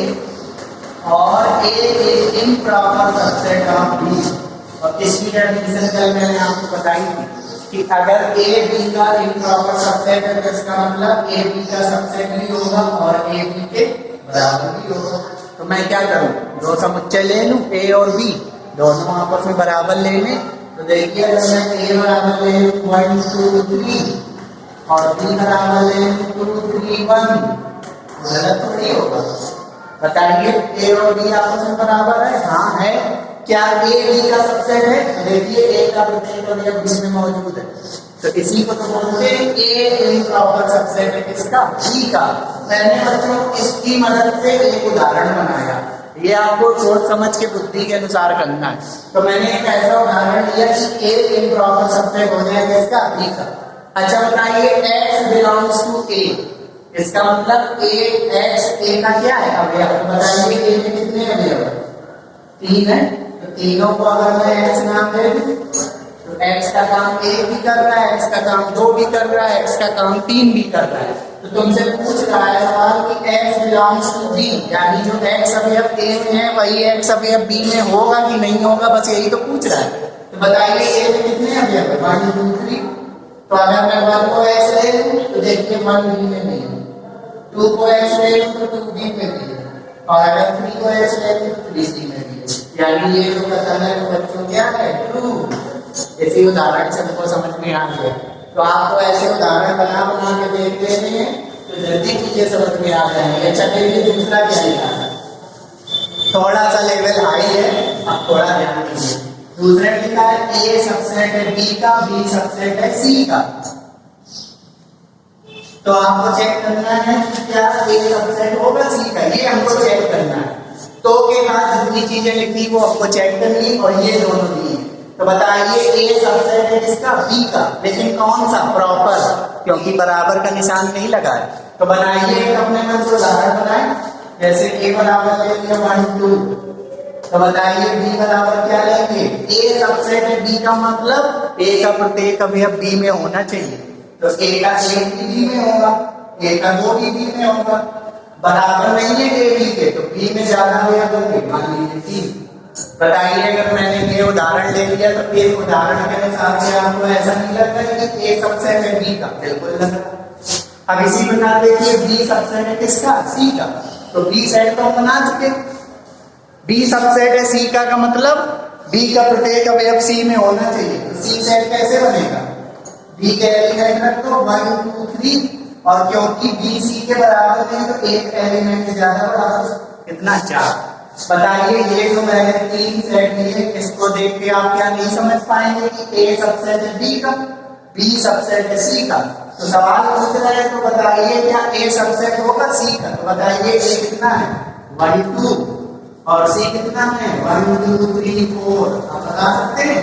और a is improper subset of b। और इसकी डेफिनेशन कल मैंने आपको बताई थी कि अगर a b का इम्प्रॉपर सबसेट है तो इसका मतलब a b का सबसेट भी होगा और a b के बराबर भी होगा। तो मैं क्या करूं, 2 समुच्चय ले लूं a और b, दोनों आपस में बराबर लेने। तो देखिए अगर मैं a बराबर ले लूं 1 2 3 और b बराबर ले लूं 2 3 1, गलत थोड़ी होगा। बताइए a और b आपस में बराबर है, हाँ है। क्या a b का सबसेट है, देखिए a का प्रत्येक अवयव b में मौजूद है, तो इसी को तो बोलते हैं a इम्प्रॉपर सबसेट है किसका, b का। मैंने बच्चों इसकी मदद से एक उदाहरण बनाया। ये आपको सोच समझ के बुद्धि के अनुसार करना है। तो मैंने एक ऐसा उदाहरण लिया कि ए इम्प्रॉपर सबसेट हो जाएगा इसका बी का। अच्छा बताइए x बिलोंग्स टू ए, इसका मतलब ए एक्स ए का क्या है अवयव। तो बताइए ए में कितने अवयव है? 3 है। तो तीनों को अगर मैं x नाम दे दूं तो x का काम 1 भी कर रहा है, x का काम 2 भी कर रहा है, x का काम 3 भी कर रहा है। तो तुमसे पूछ रहा है सवाल कि x बिलोंग्स टू b, यानी जो x अवयव a में है वही x अवयव b में होगा कि नहीं होगा, बस यही तो पूछ रहा है। तो बताइए a में कितने अवयव है? 1 2 3। तो अगर मैं 1 को x ले लूं तो देखिए 1 b में भी है, 2 को x ले लूं तो 2 b में भी है, और अगर 3 को x ले लूं तो 3 c में भी है। यानी ये जो कथन है वो बच्चों क्या है? ट्रू। इसी उदाहरण से हमको समझ में आ गया। तो आपको ऐसे उदाहरण बना बना के देख लेते हैं तो जल्दी चीजें समझ में आ जाएंगे। अच्छा देखिए दूसरा क्या लिखा है, थोड़ा सा लेवल हाई है, अब थोड़ा ध्यान दीजिए। दूसरे में लिखा है ए सबसेट है बी का, बी सबसेट है सी का। तो आपको चेक करना है कि क्या ए सबसेट होगा सी का, ये हमको चेक करना है। तो के बाद जितनी चीजें लिखी वो हमको चेक करनी, और ये दोनों दी। तो बताइए ए सबसेट है किसका? बी का, लेकिन कौन सा? प्रॉपर, क्योंकि बराबर का निशान नहीं लगा है। तो बनाइए अपने मन से उदाहरण बनाए, जैसे ए बराबर ले लिया 1 2। तो बताइए बी बराबर क्या लेंगे? ए सबसेट है बी का मतलब ए का प्रत्येक अवयव बी में होना चाहिए। तो ए का 1 भी बी में होगा, ए का 2 भी बी में होगा। बराबर नहीं है ए बी के, तो बी में ज्यादा अवयव होंगे, मान लीजिए 3। बताइए अगर मैंने ये उदाहरण ले लिया तो इस उदाहरण के अनुसार से आपको ऐसा नहीं लग रहा है कि ए सबसेट है बी का? बिल्कुल लग रहा है। अब इसी प्रकार देखिए बी सबसेट है किसका? सी का। तो बी सेट तो बना चुके, बी सबसेट है सी का मतलब बी का प्रत्येक अवयव सी में होना चाहिए। तो सी सेट कैसे बनेगा? बी के एलिमेंट रख दो 1 2 3, और क्योंकि बी सी के बराबर नहीं तो एक एलिमेंट ज्यादा बराबर कितना? 4। बताइए ये जो मैंने 3 सेट लिए, इसको देख के आप क्या नहीं समझ पाएंगे कि ए सबसेट है बी का, बी सबसेट है सी का। तो सवाल पूछ रहे हैं तो बताइए क्या ए सबसेट होगा सी का? तो बताइए ए कितना है? 1 2, और सी कितना है? 1 2 3 4। आप बता सकते हैं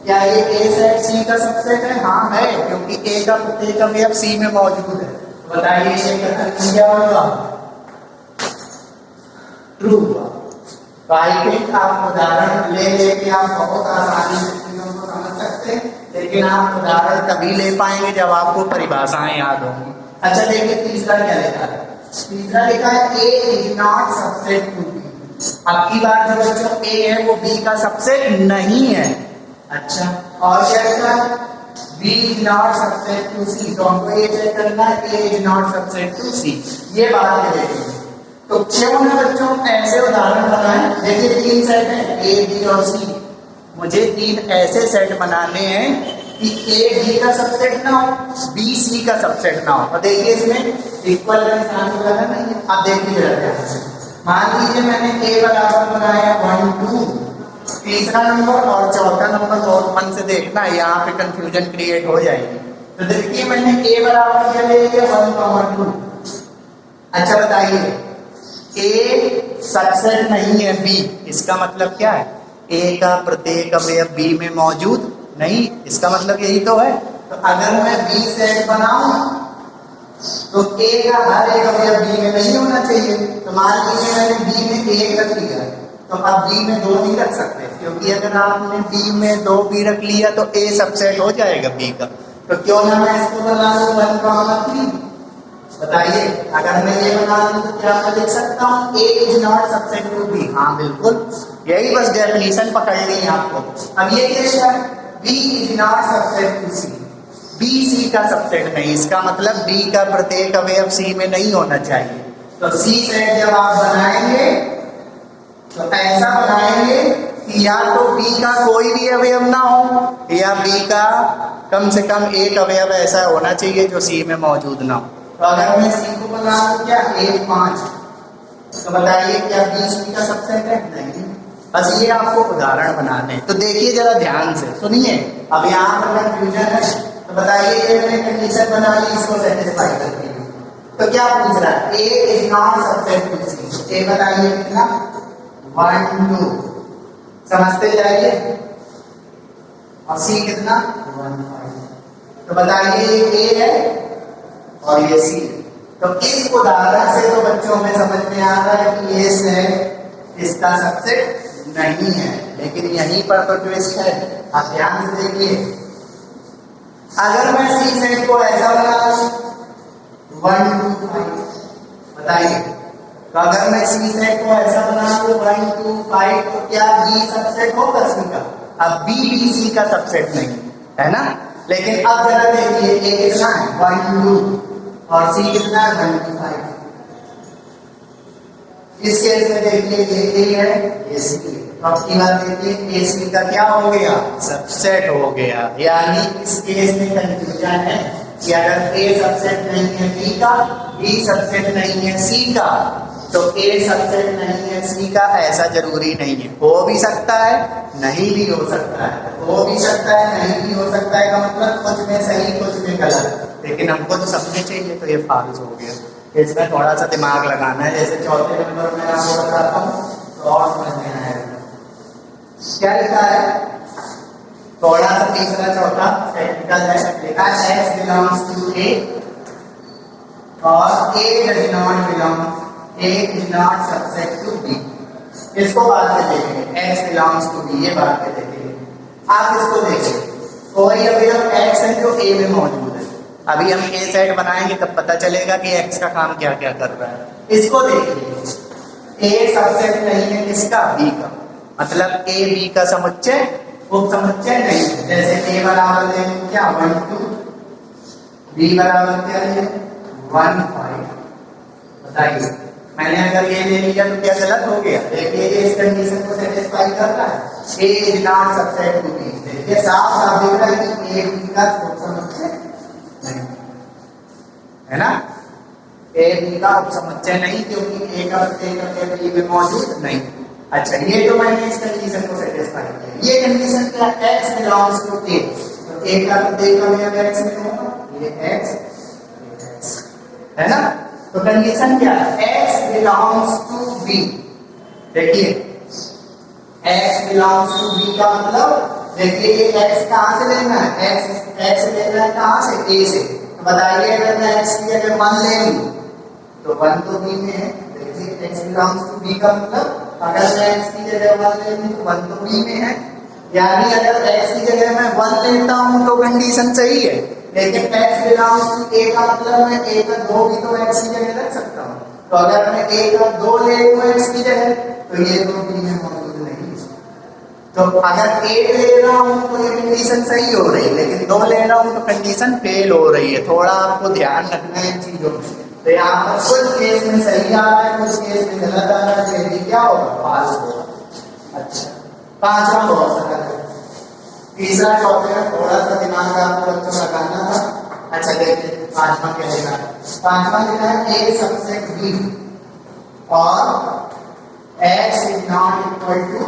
क्या ये ए सेट सी का सबसेट है? हाँ है, क्योंकि ए का प्रत्येक अवयव सी में मौजूद है। तो बताइए ये कथन क्या होगा? ट्रू हुआ। तो आई थिंक आप उदाहरण ले लेके आप बहुत आसानी से चीजों को समझ सकते हैं, लेकिन आप उदाहरण तभी ले पाएंगे जब आपको परिभाषाएं याद होंगी। अच्छा देखिए तीसरा क्या लिखा है? तीसरा लिखा है A is not subset to B. अब की बार जो बच्चों ए है वो बी का सबसेट नहीं है। अच्छा, और क्या लिखा है? B is not subset to C. तो हमको ये चेक करना है A is not subset to C. ये बात है देखिए, तो क्यों ना बच्चों ऐसे उदाहरण बनाएं। देखिए 3 सेट है ए बी और सी, मुझे 3 ऐसे सेट बनाने हैं कि ए बी का सबसेट ना हो, बी सी का सबसेट ना हो। और देखिए इसमें इक्वल का निशान लगा नहीं है। अब देखिए जरा ध्यान से, मान लीजिए मैंने ए बराबर बनाया 1 2, तीसरा नंबर और चौथा नंबर बहुत मन से देखना, यहाँ पे कंफ्यूजन क्रिएट हो जाएगी। तो देखिए मैंने ए बराबर क्या ले लिया 1 2। अच्छा बताइए ए सबसेट नहीं है बी, इसका मतलब क्या है? ए का प्रत्येक अवयव बी में मौजूद नहीं, इसका मतलब यही तो है। तो अगर मैं बी सेट बनाऊं तो ए का हर एक अवयव बी में नहीं होना चाहिए। तो मान लीजिए मैंने बी में 1 रख लिया, तो अब बी में 2 नहीं रख सकते, क्योंकि अगर आपने बी में 2 भी रख लिया तो ए सबसेट हो जाएगा बी का। तो क्यों ना मैं इसको बना लूं 1 3। बताइए अगर मैं ये बना दूं तो क्या मैं लिख सकता हूँ A is not subset to B? हाँ बिल्कुल, यही बस डेफिनेशन पकड़नी है आपको। अब ये क्या है? B is not subset to C, B C का सबसेट नहीं, इसका मतलब बी का प्रत्येक अवयव सी में नहीं होना चाहिए। तो सी सेट जब आप बनाएंगे तो ऐसा बनाएंगे कि या तो बी का कोई भी अवयव ना हो, या बी का कम से कम एक अवयव ऐसा होना चाहिए जो सी में मौजूद ना हो। तो अगर मैं सी को बना दूं क्या 1 5, तो बताइए क्या बी सी का सबसेट है? नहीं। बस ये आपको उदाहरण बनाने। तो देखिए जरा ध्यान से सुनिए, अब यहाँ पर कंफ्यूजन है। तो बताइए ये मैंने कंडीशन बना ली, इसको सेटिस्फाई करती है। तो क्या पूछ रहा है? A is not subset to सी। ए बताइए कितना? 1 2 समझते जाइए। और सी कितना 1 5। तो बताइए ये ए है और ये सी है। तो इस उदाहरण से तो बच्चों में समझ में आ रहा है कि ये सेट इसका सबसेट नहीं है, लेकिन यहीं पर तो ट्विस्ट है। आप ध्यान से देखिए, अगर मैं सी सेट को ऐसा बनाऊं 1 2 5, बताइए, तो अगर मैं सी सेट को ऐसा बनाऊं 1 2 5, तो क्या बी सबसेट होगा सी का? अब बी सी का सबसेट नहीं है ना। लेकिन अब जरा देखिए ए कितना है 1 2 और सी कितना है 1 2 5। इस केस में देखिए ये ए है ये सी है। अब की बात देखिए ए सी का क्या हो गया? सबसेट हो गया। यानी इस केस में कंफ्यूजन है कि अगर ए सबसेट नहीं है बी का, बी सबसेट नहीं है सी का, तो ए सबसेट नहीं है सी का ऐसा जरूरी नहीं है। हो भी सकता है, नहीं भी हो सकता है। हो भी सकता है, नहीं भी हो सकता है का मतलब कुछ में सही कुछ में गलत। लेकिन हमको तो समझने चाहिए, तो ये फाल्स हो गया। इसमें थोड़ा सा दिमाग लगाना है। जैसे चौथे नंबर में आपको बताता हूँ तो और समझ में आएगा। क्या लिखा है? थोड़ा सा तीसरा चौथा टेक्निकल है। लिखा है x belongs to A और A does not belong, A is not subset to B। इसको बाद में देखेंगे। x belongs to B, ये बाद में देखेंगे। आप इसको देखिए, कोई अवयव x है जो A में मौजूद है। अभी हम A सेट बनाएंगे तब पता चलेगा कि x का काम क्या क्या कर रहा है। इसको देखिए, A सबसेट नहीं है किसका? B का। मतलब A B का समुच्चय उपसमुच्चय नहीं है। जैसे A बराबर लेंगे क्या 1 2, B बराबर क्या लेंगे 1 5। बताइए, मैंने अगर ये ले लिया तो क्या गलत हो गया? देखिए ये इस कंडीशन को सेटिस्फाई कर रहा है। A is not subset to B। देखिए साफ साफ दिख रहा है कि A B का उपसमुच्चय नहीं है ना। A B का उपसमुच्चय नहीं, क्योंकि A का प्रत्येक B में मौजूद नहीं। अच्छा, ये तो मैंने इस कंडीशन को सेटिस्फाई किया। ये कंडीशन क्या? x बिलोंग्स टू A, तो A का प्रत्येक अवयव x में होगा, ये x है ना। तो कंडीशन क्या है? x belongs to B। देखिए x बिलोंग्स टू B का मतलब, देखिए ये x कहां से लेना है? x लेना है कहां से? A से। तो बताइए अगर मैं x की जगह 1 ले लूं तो 1 तो B में है। देखिए x बिलोंग्स टू B का मतलब अगर मैं x की जगह 1 ले लूं तो 1 तो B में है। यानी अगर x की जगह मैं 1 लेता हूं तो कंडीशन सही है। लेकिन x बिलोंग्स टू A का मतलब मैं A का 2 भी तो x की जगह रख सकता हूं। तो अगर मैं A का 2 ले लूं x की जगह तो ये तो B में मौजूद नहीं। तो अगर 1 ले रहा हूं तो ये कंडीशन सही हो रही है, लेकिन 2 ले रहा हूं तो कंडीशन फेल हो रही है। थोड़ा आपको ध्यान रखना है इन चीजों में। तो यहाँ पर कुछ केस में सही आ रहा है, कुछ केस में गलत आ रहा है। ये क्या होगा? फाल्स होगा। अच्छा, पांचवा बहुत सरल है। तीसरा टॉपिक है, थोड़ा सा दिमाग आपको बच्चों लगाना था। अच्छा देखिए पांचवा क्या लिखा है? पांचवा लिखा है A सबसेट B और x is not equal to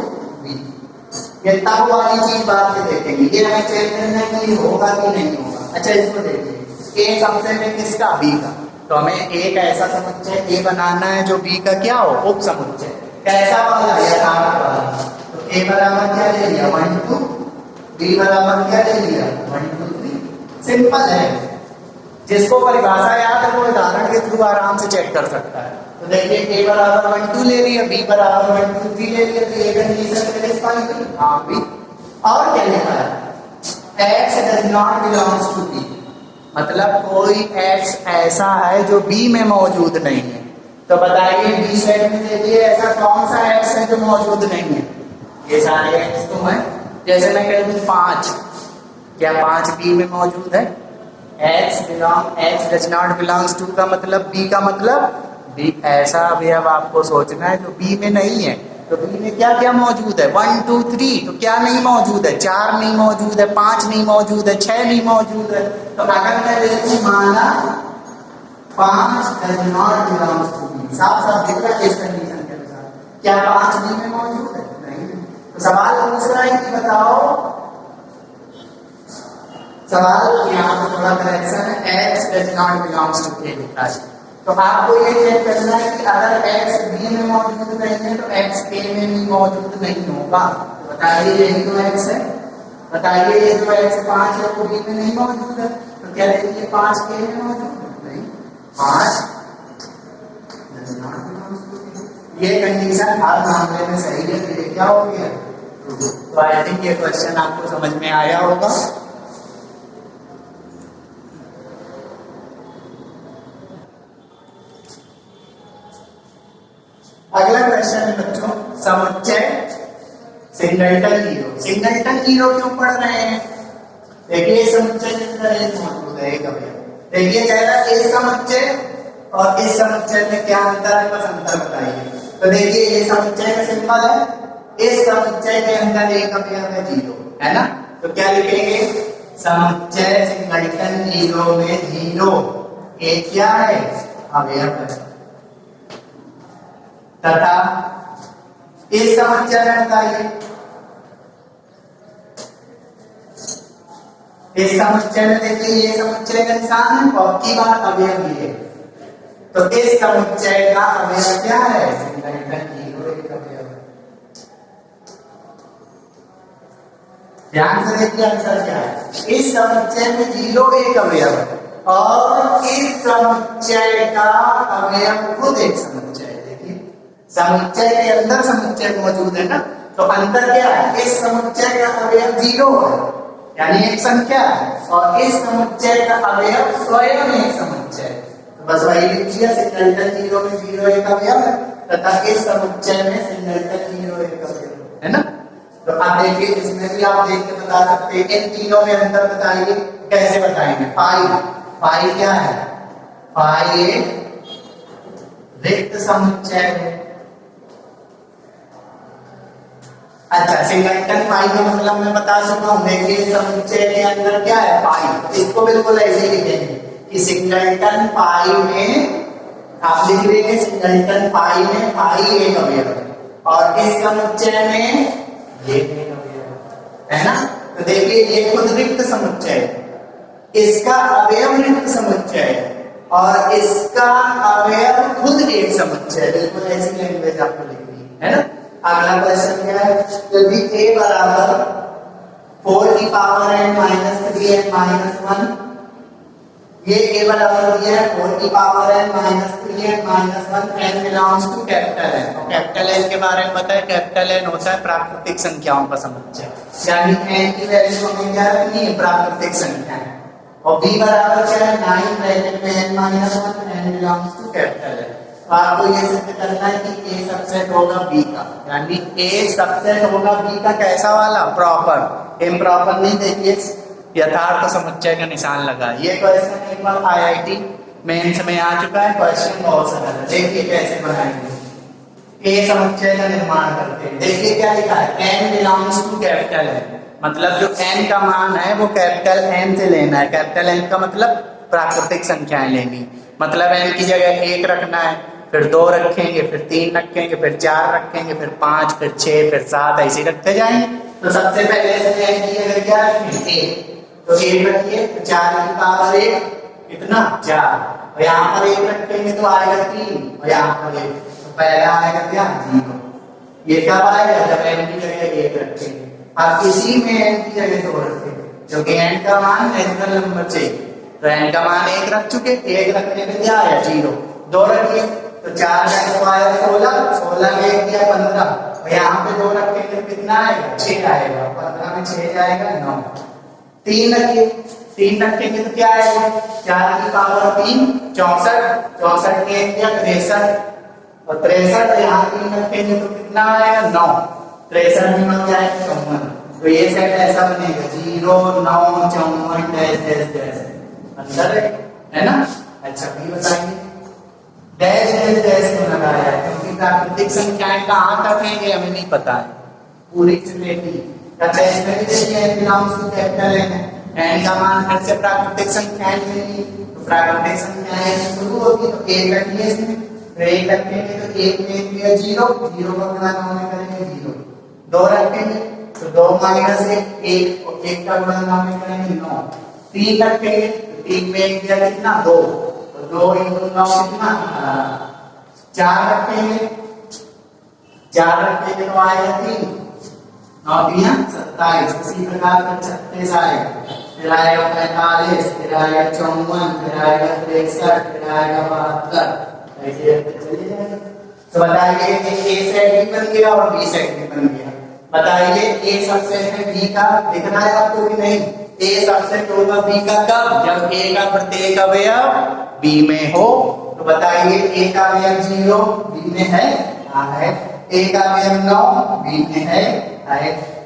B। ये तब वाली चीज बात में देखेंगे। ये हमें चेक करना है कि होगा कि नहीं होगा। अच्छा इसको देखिए, A सबसेट है किसका? B का। तो हमें एक ऐसा समुच्चय A बनाना है जो B का क्या हो? उप समुच्चय। कैसा वाला? यथार्थ वाला। तो A बराबर क्या ले लिया 1 2, B बराबर क्या ले लिया 1 2 3। सिंपल है। जिसको परिभाषा याद है वो उदाहरण के थ्रू आराम से चेक कर सकता है। तो देखिए A बराबर 1 2 ले लिया, B बराबर 1 2 3 ले लिया, तो ये कंडीशन सेटिस्फाई हुई। हाँ भी। और क्या लिखा है? x does not belongs to B। मतलब कोई x ऐसा है जो B में मौजूद नहीं है। तो बताइए B सेट में देखिए ऐसा कौन सा x है जो मौजूद नहीं है? ये सारे x तो हैं। जैसे मैं कह दूं 5, क्या 5 B में मौजूद है? x does not belongs to का मतलब B का मतलब B ऐसा अवयव आपको सोचना है जो B में नहीं है। तो B में क्या क्या मौजूद है? 1 2 3। तो क्या नहीं मौजूद है? 4 नहीं मौजूद है, 5 नहीं मौजूद है, 6 नहीं मौजूद है। तो अगर मैं देखूं माना 5 does not belongs to B, साफ साफ दिख रहा है इस कंडीशन के अनुसार। क्या 5 B में मौजूद है? नहीं। तो सवाल पूछ रहा है कि बताओ, सवाल यहाँ पर थोड़ा करेक्शन है, x does not belongs to A लिखा है। तो आपको ये चेक करना है कि अगर x b में मौजूद नहीं है तो x a में भी मौजूद नहीं होगा। तो बताइए यही तो x है, बताइए ये जो x 5 है वो b में नहीं मौजूद है, तो क्या देखिए 5 a में मौजूद है नहीं, 5 ये कंडीशन हर मामले में सही है, तो ये क्या हो गया। तो आई थिंक ये क्वेश्चन आपको समझ में आया होगा। अगला क्वेश्चन है बच्चों, समुच्चय सिंगलटन जीरो। सिंगलटन जीरो क्यों पढ़ रहे हैं? देखिए समुच्चय के अंदर एक मौजूद है एक अवयव। देखिए कह रहा है इस समुच्चय और इस समुच्चय में क्या अंतर है, बस अंतर बताइए। तो देखिए ये समुच्चय का सिंबल है, इस समुच्चय के अंदर एक अवयव है जीरो, है ना। तो क्या लिखेंगे, समुच्चय सिंगलटन जीरो में जीरो एक क्या है, अवयव है। तथा इस समुच्चय में बताइए, इस समुच्चय में देखिए ये समुच्चय का निशान है और की बात अवयव ये, तो इस समुच्चय का अवयव क्या है, सिंगलटन जीरो एक अवयव है। ध्यान से देखिए आंसर क्या है, इस समुच्चय में जीरो एक अवयव है और इस समुच्चय का अवयव खुद एक समुच्चय है। देखिए समुच्चय के अंदर समुच्चय मौजूद है ना, तो अंतर क्या है, इस समुच्चय का अवयव जीरो है यानी एक संख्या है और इस समुच्चय का अवयव स्वयं एक समुच्चय है। तो बस वही लिख दिया, सिंगलटन जीरो में जीरो एक अवयव है तथा इस समुच्चय में सिंगलटन जीरो एक अवयव है ना। तो आप देखिए इसमें भी आप देख के बता सकते हैं, इन तीनों में अंतर बताइए, कैसे बताएंगे। फाई क्या है, फाई एक रिक्त समुच्चय है। अच्छा सिंगलटन फाई का मतलब मैं बता चुका हूं, देखिए समुच्चय के अंदर क्या है, फाई। इसको बिल्कुल ऐसे ही लिखेंगे कि सिंगलटन फाई में आप लिख देंगे, सिंगलटन फाई में फाई एक अवयव है और इस समुच्चय में ये एक अवयव है ना। तो देखिए ये खुद रिक्त समुच्चय है, इसका अवयव रिक्त समुच्चय है और इसका अवयव खुद एक समुच्चय है। बिल्कुल ऐसी लैंग्वेज आपको लिखनी है ना। अगला क्वेश्चन क्या है, यदि a बराबर 4 की power n minus 3n minus 1, ये a बराबर दिया है 4 की power n minus 3n minus 1, n belongs to capital n। और कैपिटल n के बारे में बताए, कैपिटल n होता है प्राकृतिक संख्याओं का समुच्चय, यानी n की वैल्यू हमें क्या रखनी है, प्राकृतिक संख्या है। और b बराबर क्या है, 9 ब्रैकेट में n minus 1, n belongs to capital n। तो आपको ये सिद्ध करना है कि a सबसेट होगा b का, यानी a सबसेट होगा b का कैसा वाला, प्रॉपर। इम्प्रॉपर नहीं, देखिए यथार्थ समुच्चय का निशान लगा। ये क्वेश्चन एक बार आईआईटी मेंस में आ चुका है, क्वेश्चन बहुत सरल है। देखिए कैसे बनाएंगे, a समुच्चय का निर्माण करते हैं। देखिए क्या लिखा है, n belongs to capital n, मतलब जो n का मान है वो कैपिटल n से लेना है। कैपिटल n का मतलब प्राकृतिक संख्याएं लेनी, मतलब n की जगह 1 रखना है, फिर 2 रखेंगे, फिर 3 रखेंगे, फिर 4 रखेंगे, फिर 5, फिर 6, फिर 7, ऐसे रखते जाएंगे। तो सबसे पहले n की जगह क्या रखेंगे, 1, तो 1 रखिए, 4 की पावर 1 कितना 4, और यहाँ पर 1 रखेंगे तो आएगा 3 और यहाँ पर 1, तो पहला आएगा क्या 0। ये कब आएगा, जब n की जगह 1 रखेंगे। अब इसी में n की जगह 2 रखेंगे, क्योंकि n का मान नेचुरल नंबर चाहिए, तो n का मान 1 रख चुके, 1 रखने पे क्या आया 0, 2 रखिए तो 4 का आया 16, 16 में 1 दिया 15, और यहाँ पे 2 रखेंगे कितना आएगा 6 आएगा, 15 में 6 जाएगा 9। 3 रखिए, 3 रखेंगे तो क्या आएगा, 4 की पावर 3 64, 64 में 1 दिया 63, और 63 यहाँ 3 रखेंगे तो कितना आएगा 9, 63 में 9 जाएगा 54। तो ये सेट ऐसा बनेगा 0 9 54 डैश डैश डैश, अंदर है ना। अच्छा भी बताइए, डैश डैश डैश क्यों लगाया है, क्योंकि प्राकृतिक संख्याएं कहाँ तक हैं ये हमें नहीं पता है, पूरी से लेके अच्छा इसमें भी देखिए n belongs to capital n है, n का मान फिर से प्राकृतिक संख्याएं लेंगे, तो प्राकृतिक संख्याएं शुरू होगी तो 1 रखिए इसमें, तो 1 रखेंगे तो 1 में 1 दिया 0, 0 का गुणा 9 में करेंगे 0, 2 रखेंगे तो 2 माइनस 1, 1 का गुणा 9 में करेंगे 9, 3 रखेंगे तो 3 में 1 दिया कितना 2, 2 into 9 कितना 4 रखेंगे, 4 रखेंगे तो आएगा 3, 9 3 27। इसी प्रकार का 36 आएगा, फिर आएगा 45, फिर आएगा 54, फिर आएगा 63, फिर आएगा 72। ऐसे चलिए जाएगा। तो बताइए ए सेट भी बन गया और बी सेट भी बन गया। बताइए ए सबसेट है बी का, लिखना है आपको कि नहीं? ए सबसेट होगा बी का कब? जब ए का प्रत्येक अवयव बी में हो। तो बताइए ए का अवयव 0 बी में है, हाँ है। ए का अवयव 9 बी में है,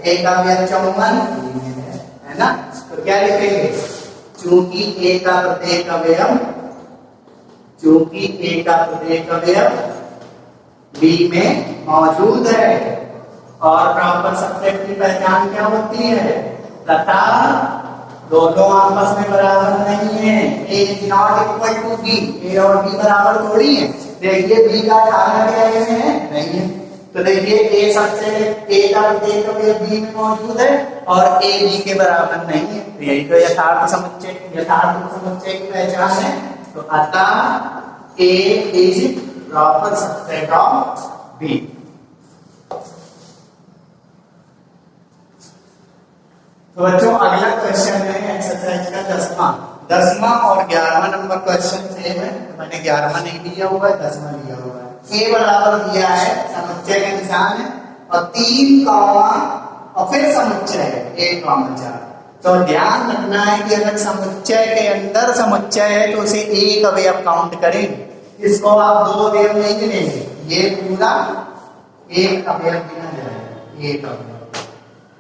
ए का अवयव 54 बी में है ना? तो क्या लिखेंगे? चूंकि ए का प्रत्येक अवयव, चूंकि ए का प्रत्येक अवयव बी में मौजूद है और प्रॉपर सबसेट की पहचान क्या होती है? तथा दोनों आपस में बराबर नहीं है। A is not equal to B, A और बी बराबर थोड़ी है। देखिए बी का 18 क्या ए में है? नहीं है। तो देखिए ए सबसेट ए का प्रत्येक अवयव बी में मौजूद है और ए बी के बराबर नहीं है। तो यही तो यथार्थ समुच्चय की पहचान है। तो अतः A is proper subset of B. तो बच्चों अगला क्वेश्चन है एक्सरसाइज का 10वां और 11वां नंबर क्वेश्चन सेम है। मैंने 11वां नहीं लिया हुआ है, 10वां लिया हुआ है। ए बराबर दिया है, समुच्चय का निशान है और 3 कॉमा और फिर समुच्चय है 1 कॉमा 4। तो ध्यान रखना है कि अगर समुच्चय के अंदर समुच्चय है तो उसे एक अवयव काउंट करेंगे। इसको आप 2 अवयव नहीं गिनेंगे, ये पूरा एक अवयव गिना जाएगा, एक अवयव।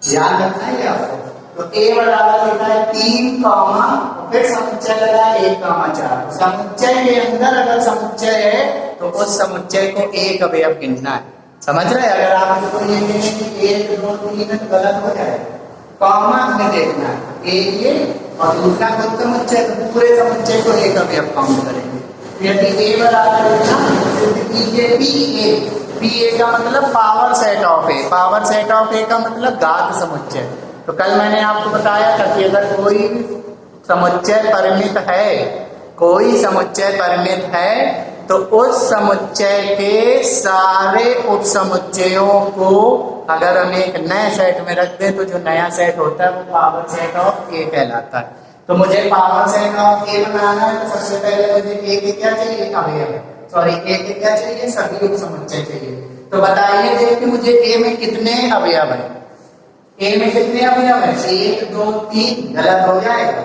ध्यान रखना है आपको। तो ए बराबर लिखा है 3 कॉमा और फिर समुच्चय लगा है 1 कॉमा 4। समुच्चय के अंदर अगर समुच्चय है तो उस समुच्चय को एक अवयव गिनना है। समझ रहे? अगर आप इसको ये गिने कि 1 2 3 तो गलत हो जाएगा। कॉमा हमें देखना है ये और दूसरा खुद समुच्चय, तो पूरे समुच्चय को एक अवयव काउंट करेंगे। यदि ए बराबर लिखना पी ए का मतलब power set of A, power set of A का मतलब घात समुच्चय। तो कल मैंने आपको बताया था कि अगर कोई समुच्चय परिमित है, कोई समुच्चय परिमित है तो उस समुच्चय के सारे उपसमुच्चयों को अगर हम एक नए सेट में रख दें तो जो नया सेट होता है वो पावर सेट ऑफ ए कहलाता है। तो मुझे पावर सेट ऑफ ए बनाना है तो सबसे पहले मुझे ए के क्या चाहिए? अवयव, सॉरी ए के क्या चाहिए? सभी उपसमुच्चय चाहिए। तो बताइए देखिए मुझे ए में कितने अवयव है? ए में कितने अवयव है? 1 2 3, गलत हो जाएगा।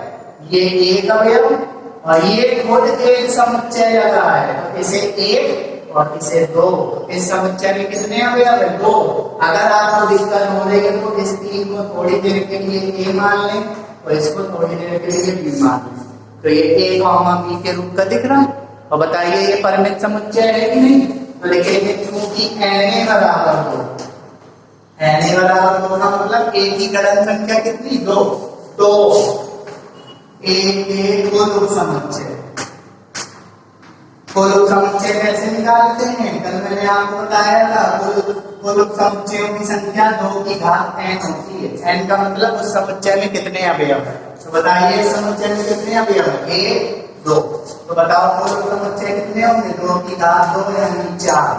ये एक अवयव और ये खुद एक समुच्चय लगा है, तो इसे 1 और इसे 2। इस समुच्चय में कितने अवयव है? 2। अगर आपको दिक्कत हो रही है तो इस 3 को थोड़ी देर के लिए ए मान लें और इसको थोड़ी देर के लिए बी मान लें। तो ये ए कॉमा बी के रूप का दिख रहा है। और बताइए ये परिमित समुच्चय है कि नहीं? तो लिखेंगे क्योंकि एन बराबर 2, एन बराबर 2 का मतलब ए की गणन संख्या कितनी? 2। तो ए के कुल उपसमुच्चय, कुल उपसमुच्चय कैसे निकालते हैं? कल मैंने आपको बताया था कुल उपसमुच्चयों की संख्या 2 की घात n होती है। n का मतलब उस समुच्चय में कितने अवयव है। तो बताइए समुच्चय में कितने अवयव है? 1 2। तो बताओ कुल उपसमुच्चय कितने होंगे? 2 की घात 2 यानी 4,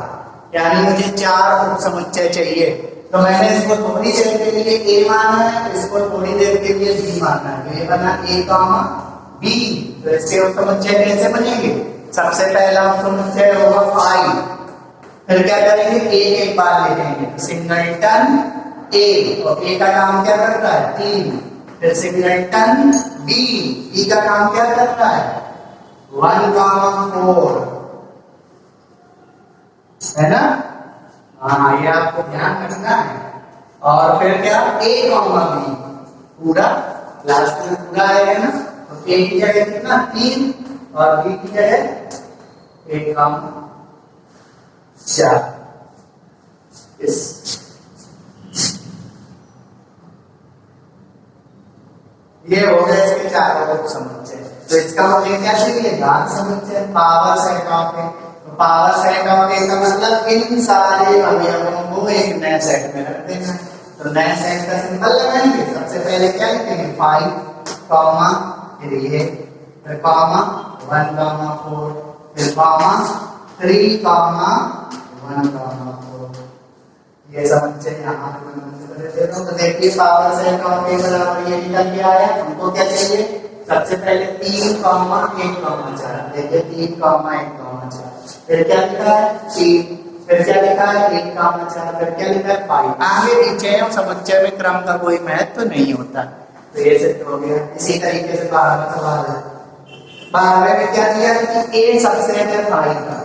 यानी मुझे 4 उपसमुच्चय चाहिए। तो मैंने इसको थोड़ी देर के लिए ए माना है, इसको थोड़ी देर के लिए बी माना है। तो ये बना ए कॉमा बी। तो इसके उपसमुच्चय कैसे बनेंगे? सबसे पहला उपसमुच्चय होगा 5, फिर क्या करेंगे? एक बार ले लेंगे, सिंगलटन ए, और ए का काम क्या करता है? 3। फिर सिंगलटन बी, बी का काम क्या करता है? 1,4 है ना? हाँ, ये आपको ध्यान रखना है। और फिर क्या? ए कॉमा बी, पूरा लास्ट में पूरा आएगा ना। तो ए की जगह कितना? 3 और बी की जगह 1 कॉमा 4। ये हो गया इसके चारों उपसमुच्चय। तो इसका मुझे क्या चाहिए? घात समुच्चय, पावर सेट ऑफ ए। तो पावर सेट ऑफ ए का मतलब इन सारे अवयवों को एक नए सेट में रख देना। तो नए सेट का सिंबल लगाएंगे। सबसे पहले क्या लिखेंगे? 5 कॉमा, फिर ये कॉमा 1, 4, फिर कॉमा 3, 1, 4। ये समुच्चय यहाँ पे मैं दे रहा हूँ। तो देखिए पावर सेट ऑफ ए बराबर ये निकल के आया। हमको क्या चाहिए? सबसे पहले 3, 1, 4। देखिए 3, 1, 4। फिर क्या लिखा है? 3। फिर क्या लिखा है? 1, 4। फिर क्या लिखा है? 5। आगे पीछे और समुच्चय में क्रम का कोई महत्व तो नहीं होता। तो ये सिद्ध हो गया। इसी तरीके से 12वां सवाल है। 12वें में क्या दिया कि ए सबसेट है 5 का।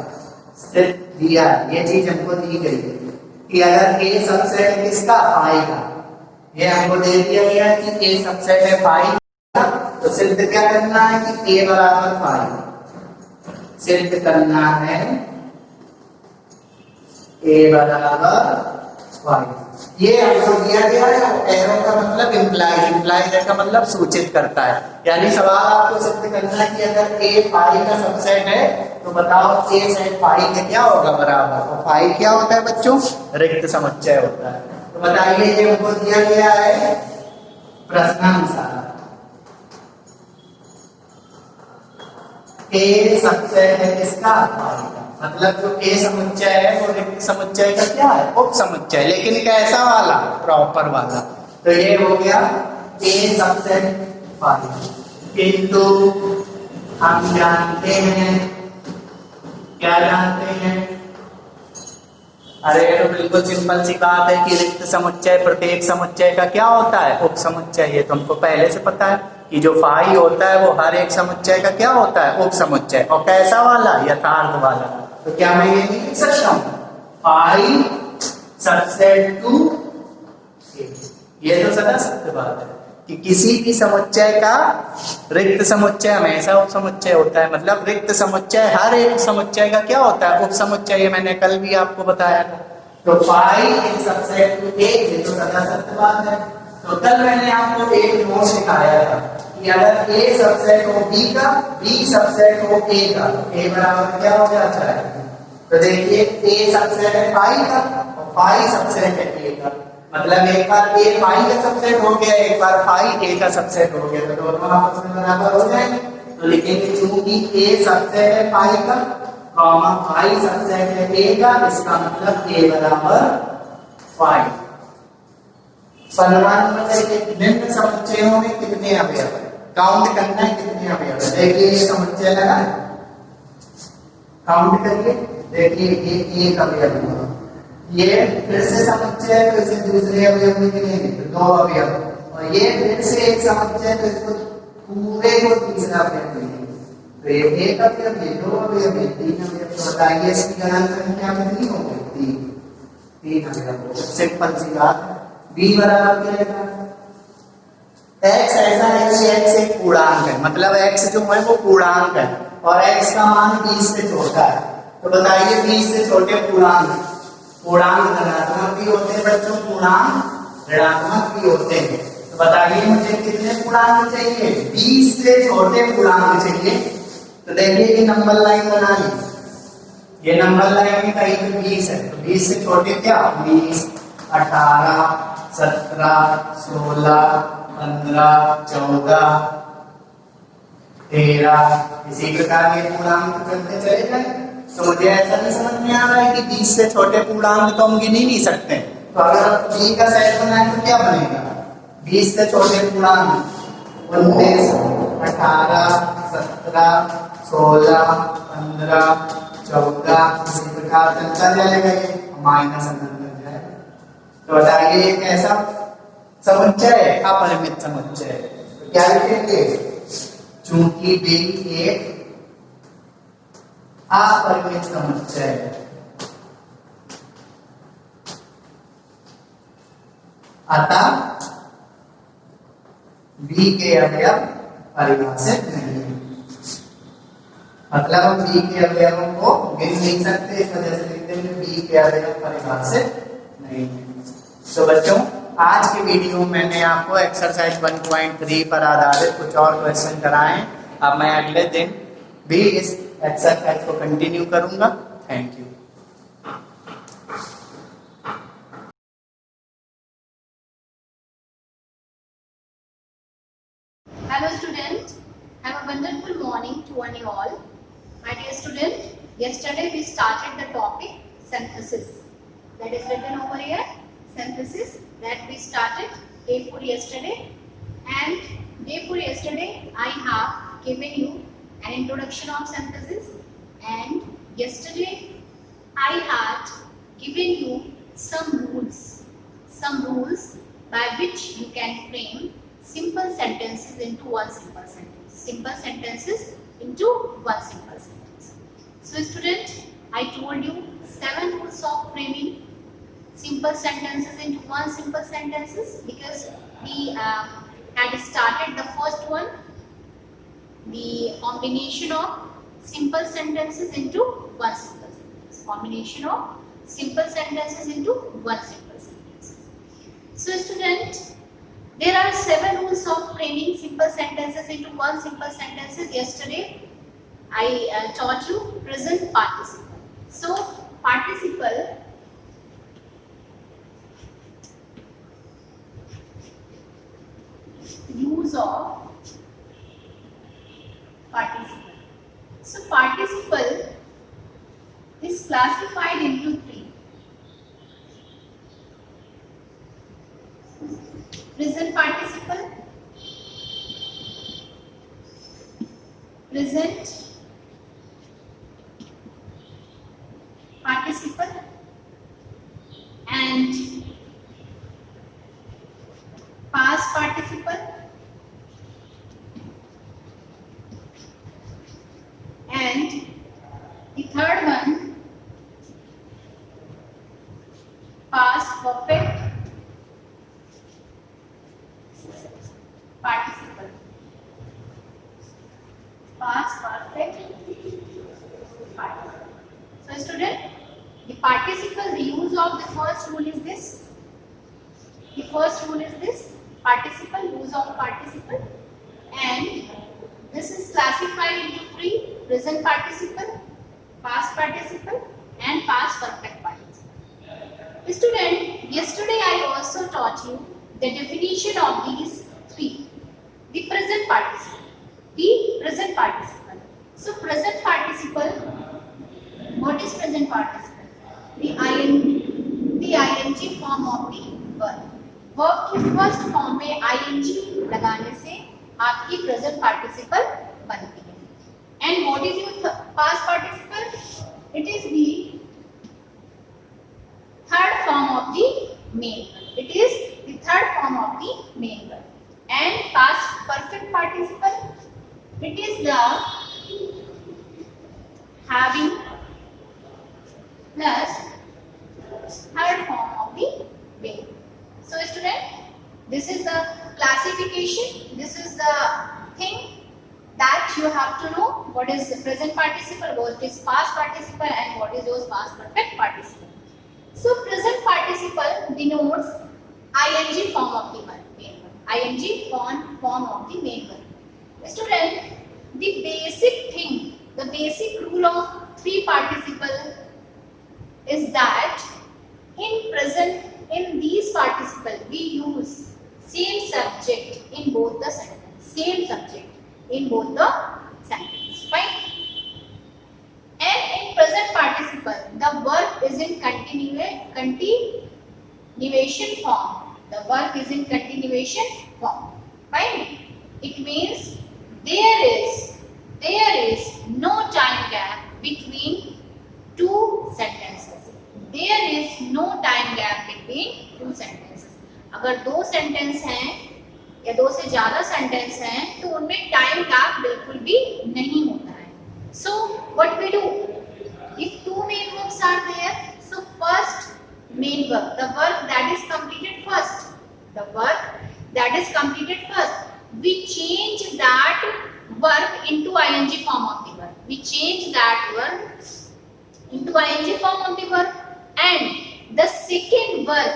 सिर्फ दिया, ये चीज हमको दी गई है कि अगर ए सबसेट है किसका? 5 का। ये हमको दे दिया गया कि ए सबसेट है 5 का। तो सिद्ध क्या करना है कि ए बराबर 5 सिद्ध करना है। ए बराबर 5 ये हमको दिया गया है। एरो का मतलब इंप्लाइज का मतलब सूचित करता है। यानी सवाल आपको सिद्ध करना है कि अगर ए 5 का सबसेट है तो बताओ ए सेट 5 के क्या होगा बराबर। और 5 क्या होता है बच्चों? रिक्त समुच्चय होता है। तो बताइए ये हमको दिया गया है प्रश्नानुसार। ए सबसेट है किसका? 5 का। मतलब जो ए समुच्चय है वो रिक्त समुच्चय का क्या है? उप समुच्चय। लेकिन कैसा वाला? प्रॉपर वाला। तो ये हो गया ए सबसेट 5। किंतु हम जानते हैं, क्या जानते हैं? अरे तो बिल्कुल सिंपल सी बात है कि रिक्त समुच्चय प्रत्येक समुच्चय का क्या होता है? उप समुच्चय। ये तुमको पहले से पता है कि जो फाई होता है वो हर एक समुच्चय का क्या होता है? उप समुच्चय। और कैसा वाला? यथार्थ वाला। तो क्या मैं ये नहीं लिख सकता हूं? फाई सबसेट टू ए। ये तो सदा सत्य बात है कि किसी भी समुच्चय का रिक्त समुच्चय हमेशा उप समुच्चय होता है। मतलब रिक्त समुच्चय हर एक समुच्चय का क्या होता है? उप समुच्चय। ये मैंने कल भी आपको बताया था। तो फाई इज सबसेट टू ए, ये तो सदा सत्य बात है। तो कल मैंने आपको एक नोट सिखाया था कि अगर ए सबसेट हो बी का, बी सबसेट हो ए का, ए बराबर क्या हो जाता है? तो देखिए ए सबसेट है फाई का और फाई सबसेट है ए का। मतलब एक बार ए फाई का सबसेट हो गया, एक बार फाई ए का सबसेट हो गया। तो दोनों आपस में बराबर हो जाएंगे। तो लिखेंगे चूंकि ए सबसेट है फाई का, कॉमा फाई सबसेट है ए का, इसका मतलब ए बराबर 5। निम्न समुच्चयों में कितने अवयव है? काउंट करना है कितने अवयव है। देखिए ये समुच्चय लगा है, काउंट करिए। देखिए ये एक अवयव हुआ। ये फिर से समुच्चय है तो इसे दूसरे अवयव में गिनेंगे तो 2 अवयव। और ये फिर से एक समुच्चय तो इसको पूरे को तीसरा अवयव मिलेगा। तो ये एक अवयव, ये 2 अवयव, ये 3 अवयव। तो बताइए इसकी गणना संख्या कितनी हो गई? 3 अवयव। सिंपल सी बात है। बी बराबर क्या लिखा? x ऐसा है कि x एक पूर्णांक है। मतलब x जो है वो पूर्णांक है और x का मान 20 से छोटा है। तो बताइए 20 से छोटे पूर्णांक धनात्मक भी होते हैं बच्चों, पूर्णांक ऋणात्मक भी होते हैं। तो बताइए मुझे कितने पूर्णांक चाहिए? 20 से छोटे पूर्णांक चाहिए। तो देखिए ये नंबर लाइन बना ली। ये नंबर लाइन में कहीं पे 20 है तो 20 से छोटे क्या? 20, 18, 17, 16, 15, 14, 13। इसी प्रकार ये पूर्णांक चलते चले गए। तो मुझे ऐसा नहीं समझ में आ रहा है कि 20 से छोटे पूर्णांक तो हम गिन ही नहीं सकते। तो अगर बी का सेट बनाए तो क्या बनेगा? 20 से छोटे पूर्णांक 19, 18, 17, 16, 15, 14। इसी प्रकार चलता जाएगा, ये माइनस अंदर लग जाएगा। तो बताइए ये कैसा समुच्चय है? अपरिमित समुच्चय। तो क्या लिखेंगे? चूंकि बी एक अपरिमित समुच्चय है, अतः बी के अवयव परिभाषित नहीं है। मतलब हम बी के अवयवों को गिन नहीं सकते, इस वजह से लिखते हैं बी के अवयव परिभाषित नहीं है। तो बच्चों आज के वीडियो में मैंने आपको एक्सरसाइज 1.3 पर आधारित कुछ और क्वेश्चन कराए। अब मैं अगले दिन भी इस एक्सरसाइज को कंटिन्यू करूंगा। Thank you. Hello students, Have a wonderful morning to one and all. My dear student, yesterday we started the topic synthesis. That is written over here, synthesis, that we started day 4 yesterday. And day 4 yesterday I have given you an introduction of synthesis, and yesterday I had given you some rules by which you can frame simple sentences into one simple sentence. Simple sentences into one simple sentence. So student, I told you 7 rules of framing simple sentences into one simple sentences, because we had started the first one, the combination of simple sentences into one simple sentence. Combination of simple sentences into one simple sentence. So student, there are 7 rules of framing simple sentences into one simple sentences. Yesterday I taught you present participle. So participle, use of participle. So participle is classified into 3. Present participle, present participle, and past participle, and the third one, past perfect participle. Past perfect participle. So student, the participle, the use of the first rule is this. The first rule is this, participle, use of participle, and this is classified into 3: present participle, past participle, and past perfect participle. Student, yesterday I also taught you the definition of these 3. The present participle. The present participle. So present participle, what is present participle? The ing form of the verb. Verb की first form में ing लगाने से आपकी present participle बनती है. And what is your past participle? It is the third form of the main verb. It is the third form of the main verb. And past perfect participle, it is the having plus third form of the being. So student, this is the classification, this is the thing that you have to know, what is the present participle, what is past participle, and what is your past perfect participle. So present participle denotes ing form of the main verb. Ing form of the main verb. Student, the basic thing, the basic rule of 3 participle is that in these participle we use same subject in both the sentence. Same subject in both the sentence. Fine. And in present participle, the verb is in continuation form. The verb is in continuation form. Fine. It means there is no time gap between 2 sentences. There is no time gap between 2 sentences. अगर 2 sentence हैं या 2 से ज़्यादा sentence हैं तो उनमें time gap बिल्कुल भी नहीं होता है. So what we do? If 2 main verbs are there, so first main verb, the verb that is completed first, the verb that is completed first, we change that verb into ing form of the verb. We change that verb into ing form of the verb, and the second verb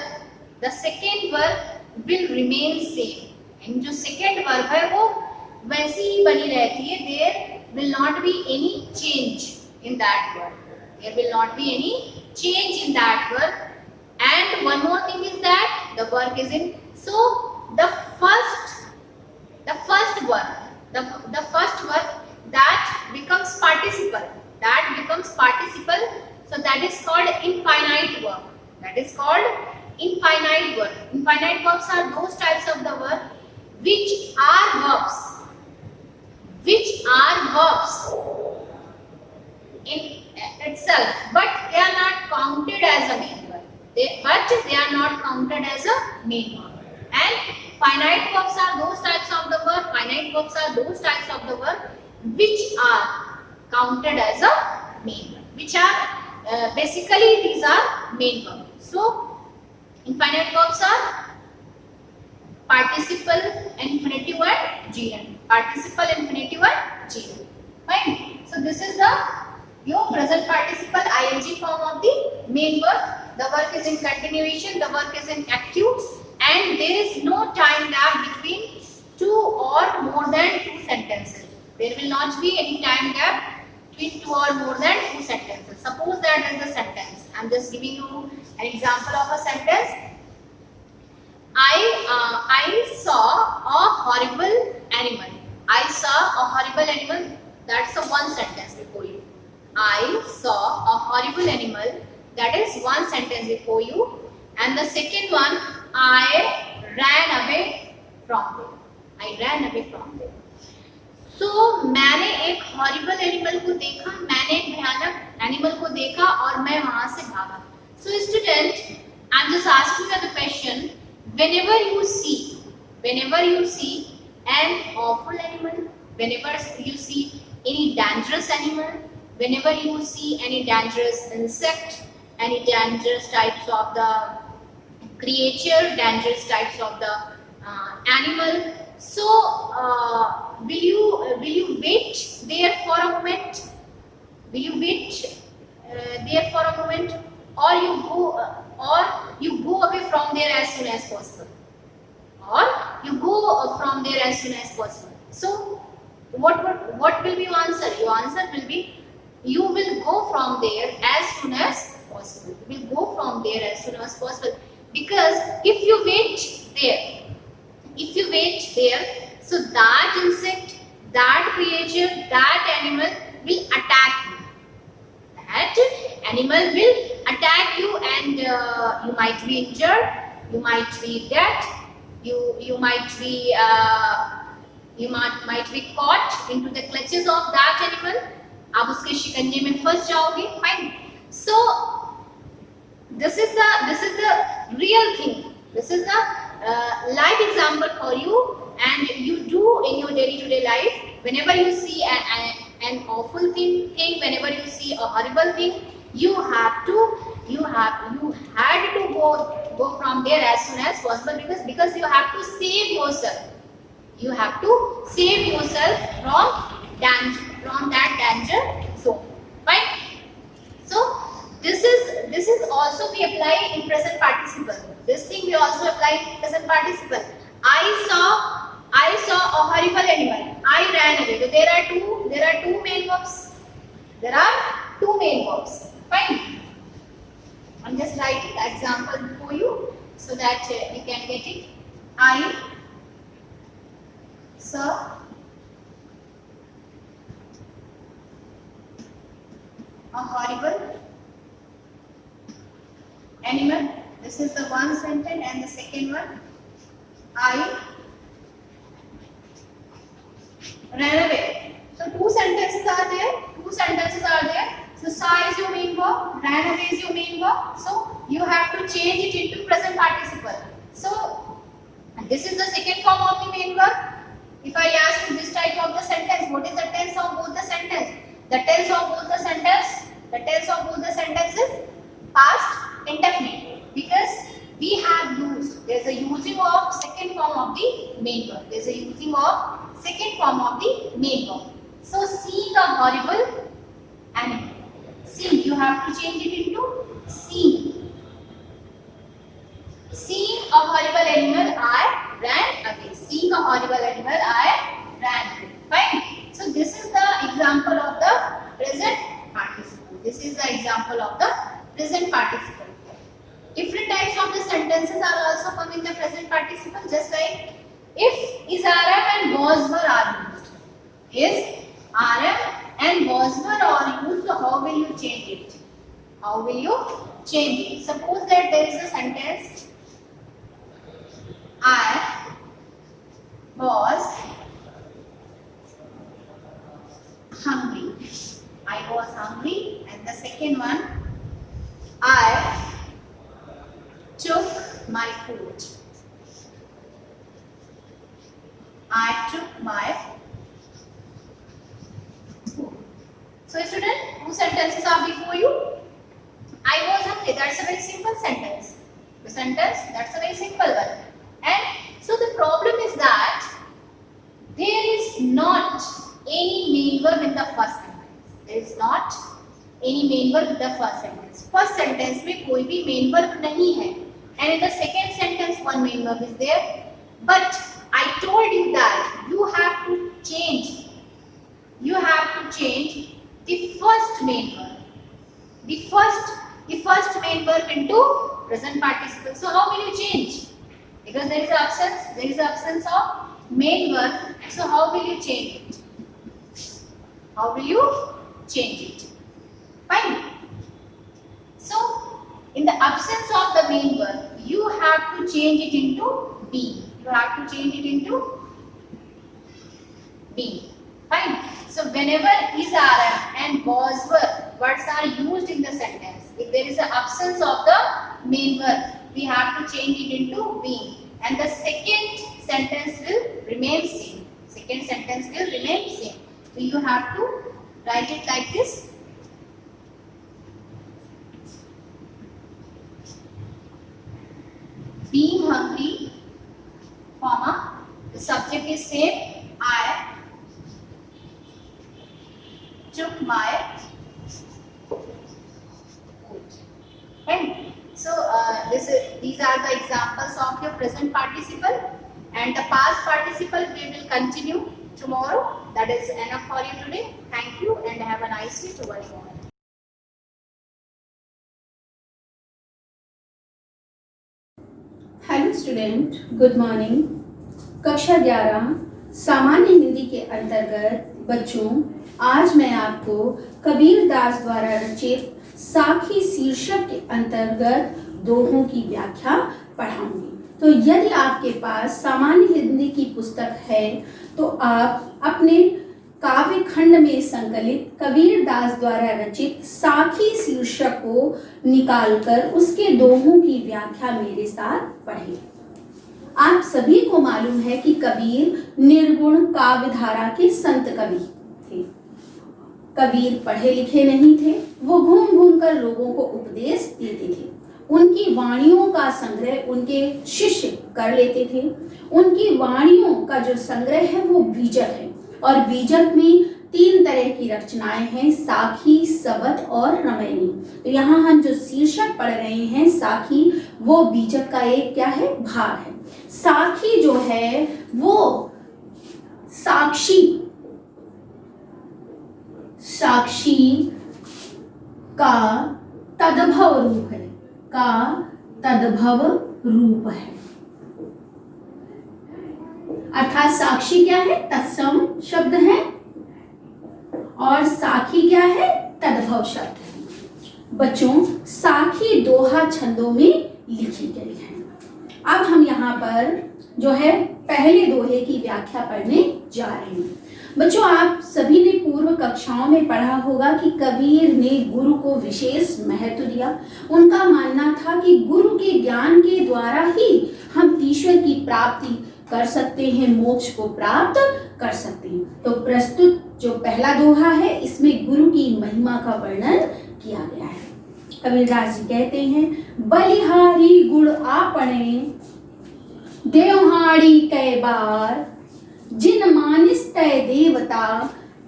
will remain same. And जो second verb है वो वैसी ही बनी रहती है. There will not be any change in that verb. There will not be any change in that verb. And one more thing is that the verb is in. So the first verb verbs in itself, but they are not counted as a main verb. They are not counted as a main verb. And finite verbs are those types of the verb. Finite verbs are those types of the verb which are counted as a main verb. Which are basically these are main verbs. So infinite verbs are participle, infinitive, and gerund. Participle, infinitive, and gerund. Fine. So this is your present participle ing form of the main verb. The verb is in continuation. The verb is in active, and there is no time gap between two or more than two sentences. There will not be any time gap between two or more than two sentences. Suppose that is the sentence. I am just giving you an example of a sentence. I saw a horrible animal. I saw a horrible animal. That's the one sentence before you. I saw a horrible animal. That is one sentence before you. And the second one, I ran away from there. I ran away from there. So मैंने एक horrible animal को देखा, मैंने एक भयानक animal को देखा और मैं वहां से भागा. So student, I'm just asking you the question. Whenever you see an awful animal, whenever you see any dangerous animal, whenever you see any dangerous insect, any dangerous types of the creature, dangerous types of the animal, so will you wait there for a moment? Will you wait there for a moment, or you go away from there as soon as possible, or you go from there as soon as possible? So what will be your answer? Your answer will be you will go from there as soon as possible. You will go from there as soon as possible, because if you wait there, so that insect, that creature, that animal will attack you. That animal will attack you, and you might be injured, you might be dead, you might be caught into the clutches of that animal. आप उसके शिकंजे में फंस जाओगे. Fine. So this is the real thing. This is the live example for you, and you do in your day-to-day life. Whenever you see an awful thing, whenever you see a horrible thing, you had to go from there as soon as possible, because you have to save yourself. You have to save yourself from that danger zone. Right? So this is also we apply in present participle. This thing we also apply in present participle. I saw a horrible animal. I ran away. So there are two main verbs. There are two main verbs. Fine. I'm just writing the example for you so that you can get it. I saw a horrible animal. This is the one sentence, and the second one, I ran away. So two sentences are there. So saw is your main verb, ran away is your main verb. So you have to change it into present participle. So this is the second form of the main verb. If I ask you this type of the sentence, what is the tense of both the sentence? The tense of both the sentences past indefinite, because we have used, there's a using of second form of the main verb. So seeing a horrible animal. Seeing, you have to change it into seeing. Seeing a horrible animal, I ran away. Seeing a horrible animal, I ran away. Fine. So this is the example of the present participle. Different types of the sentences are also come in the present participle, just like if is, are, and was, were are used. Is, are, and was, were are used, so how will you change it? Suppose that there is a sentence, I was I took my food. So student, two sentences are before you. I was hungry. That's a very simple sentence. The sentence, that's a very simple one. And so the problem is that there is not any main verb in the first sentence. There is not any main verb in the first sentence. First sentence में कोई भी main verb नहीं है. And in the second sentence one main verb is there. But I told you that you have to change. You have to change the first main verb. The first main verb into present participle. So how will you change? Because there is absence of main verb. So how will you change it? How will you change it? Fine. So in the absence of the main verb, you have to change it into be. You have to change it into be. Fine. So whenever is, are, and was words are used in the sentence, if there is an absence of the main verb, we have to change it into be. And the second sentence will remain same. Second sentence will remain same. So you have to write it like this. Being hungry, comma, the subject is same, I took my food. And so these are the examples of your present participle, and the past participle we will continue tomorrow. That is enough for you today. Thank you and have a nice day to one and all. Hello student, good morning. कक्षा 11 सामान्य हिंदी के अंतर्गत बच्चों, आज मैं आपको कबीर दास द्वारा रचित साखी शीर्षक के अंतर्गत दोहों की व्याख्या पढ़ाऊंगी। तो यदि आपके पास सामान्य हिंदी की पुस्तक है तो आप अपने काव्य खंड में संकलित कबीर दास द्वारा रचित साखी शीर्षक को निकालकर उसके दोहों की व्याख्या मेरे साथ पढ़ें। आप सभी को मालूम है कि कबीर निर्गुण काव्य धारा के संत कवि थे। कबीर पढ़े लिखे नहीं थे, वो घूम घूम कर लोगों को उपदेश देते थे। उनकी वाणियों का संग्रह उनके शिष्य कर लेते थे। उनकी वाणियों का जो संग्रह है वो बीजक है, और बीजक में 3 तरह की रचनाएं हैं, साखी, सबद और रमैनी। तो यहाँ हम जो शीर्षक पढ़ रहे हैं साखी, वो बीजक का एक क्या है, भाग है। साखी जो है वो साक्षी का तद्भव रूप है, अर्थात साक्षी क्या है, तत्सम शब्द है, और साखी क्या है, तद्भव शब्द है। बच्चों, साखी दोहा छंदों में लिखी गई है। अब हम यहाँ पर जो है पहले दोहे की व्याख्या पढ़ने जा रहे हैं। बच्चों, आप सभी ने पूर्व कक्षाओं में पढ़ा होगा कि कबीर ने गुरु को विशेष महत्व दिया। उनका मानना था कि गुरु के ज्ञान के द्वारा ही हम ईश्वर की प्राप्ति कर सकते हैं, मोक्ष को प्राप्त कर सकते हैं। तो प्रस्तुत जो पहला दोहा है, इसमें गुरु की महिमा का वर्णन किया गया है। कबीरदास जी कहते हैं, बलिहारी गुण आपने देवहाड़ी कै बार, जिन मानिस तय देवता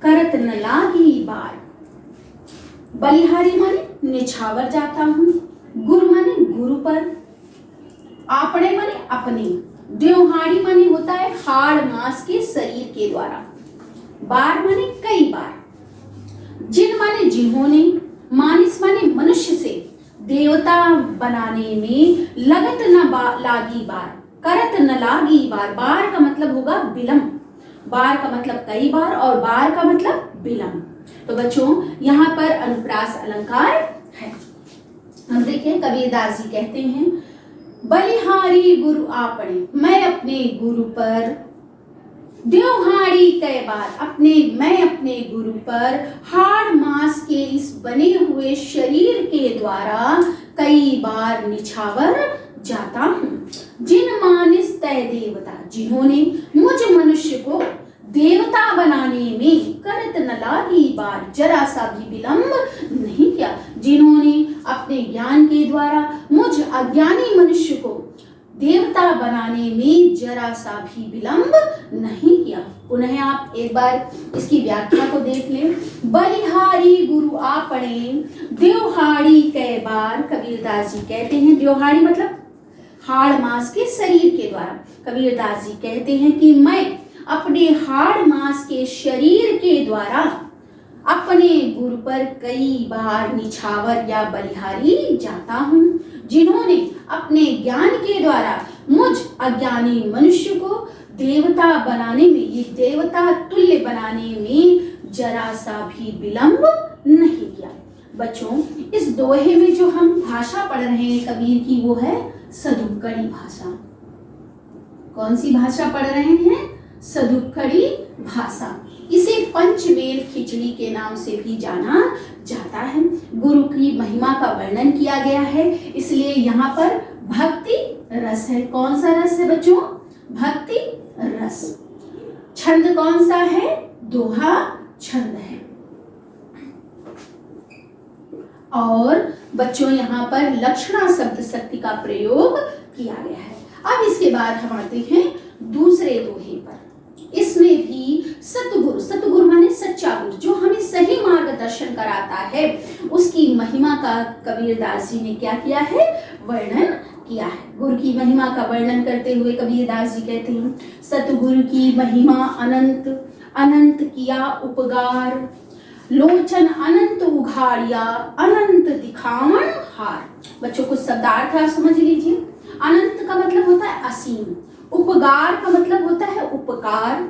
करत न लागी बार। बलिहारी माने निछावर जाता हूँ, गुरु माने गुरु पर, आपने माने अपने, देवहाड़ी माने होता है हाड़ मांस के शरीर के द्वारा, बार माने कई बार, जिन माने जिन्होंने, मानिस माने मनुष्य से देवता बनाने में लगत न लागी बार, करत न लागी बार। बार का मतलब होगा विलंब, बार का मतलब कई बार और बार का मतलब विलंब। तो बच्चों, यहाँ पर अनुप्रास अलंकार है। हम देखें, कबीरदास जी कहते हैं, बलिहारी गुरु आपने, मैं अपने गुरु पर, देवहाड़ी कई बार, मैं अपने गुरु पर हाड़ मांस के इस बने हुए शरीर के द्वारा कई बार निछावर जाता हूँ। जिन मानिस तय देवता, जिन्होंने मुझ मनुष्य को देवता बनाने में करत न लागी बार जरा सा भी विलंब नहीं किया, जिन्होंने अपने ज्ञान के द्वारा मुझ अज्ञानी मनुष्य को देवता बनाने में जरा सा भी विलंब नहीं किया। पुनः आप एक बार इसकी व्याख्या को देख लें। बलिहारी गुरु आपने देवहाड़ी कई बार, कबीरदास जी कहते हैं, देवहाड़ी मतलब हाड़ मांस के शरीर के द्वारा। कबीरदास जी कहते हैं कि मैं अपने हाड़ मांस के शरीर के द्वारा अपने गुरु पर कई बार निछावर या बलिहारी जाता हूँ, जिन्होंने अपने ज्ञान के द्वारा मुझ अज्ञानी मनुष्य को देवता बनाने में, ये देवता तुल्य बनाने में जरा सा भी विलंब नहीं किया। बच्चों, इस दोहे में जो हम भाषा पढ़ रहे हैं कबीर की, वो है सदुक्कड़ी भाषा। कौन सी भाषा पढ़ रहे हैं? सदुक्कड़ी भाषा। इसे पंचमेल खिचड़ी के नाम से भी जाना जाता है। गुरु की महिमा का वर्णन किया गया है, इसलिए यहाँ पर भक्ति रस है। कौन सा रस है बच्चों? भक्ति रस। छंद कौन सा है? दोहा छंद है। और बच्चों यहाँ पर लक्षणा शब्द शक्ति का प्रयोग किया गया है। अब इसके बाद हम आते हैं दूसरे दोहे पर। इसमें भी सतगुरु, सतगुरु माने सच्चा गुरु, जो हमें सही मार्गदर्शन कराता है, उसकी महिमा का कबीरदास जी ने क्या किया है? वर्णन किया है। गुरु की महिमा का वर्णन करते हुए कबीरदास जी कहते हैं, सतगुरु की महिमा अनंत अनंत किया उपगार, लोचन अनंत उघाड़िया अनंत दिखावन हार। बच्चों कुछ शब्दार्थ आप समझ लीजिए। अनंत का मतलब होता है असीम, उपगार का मतलब होता है उपकार,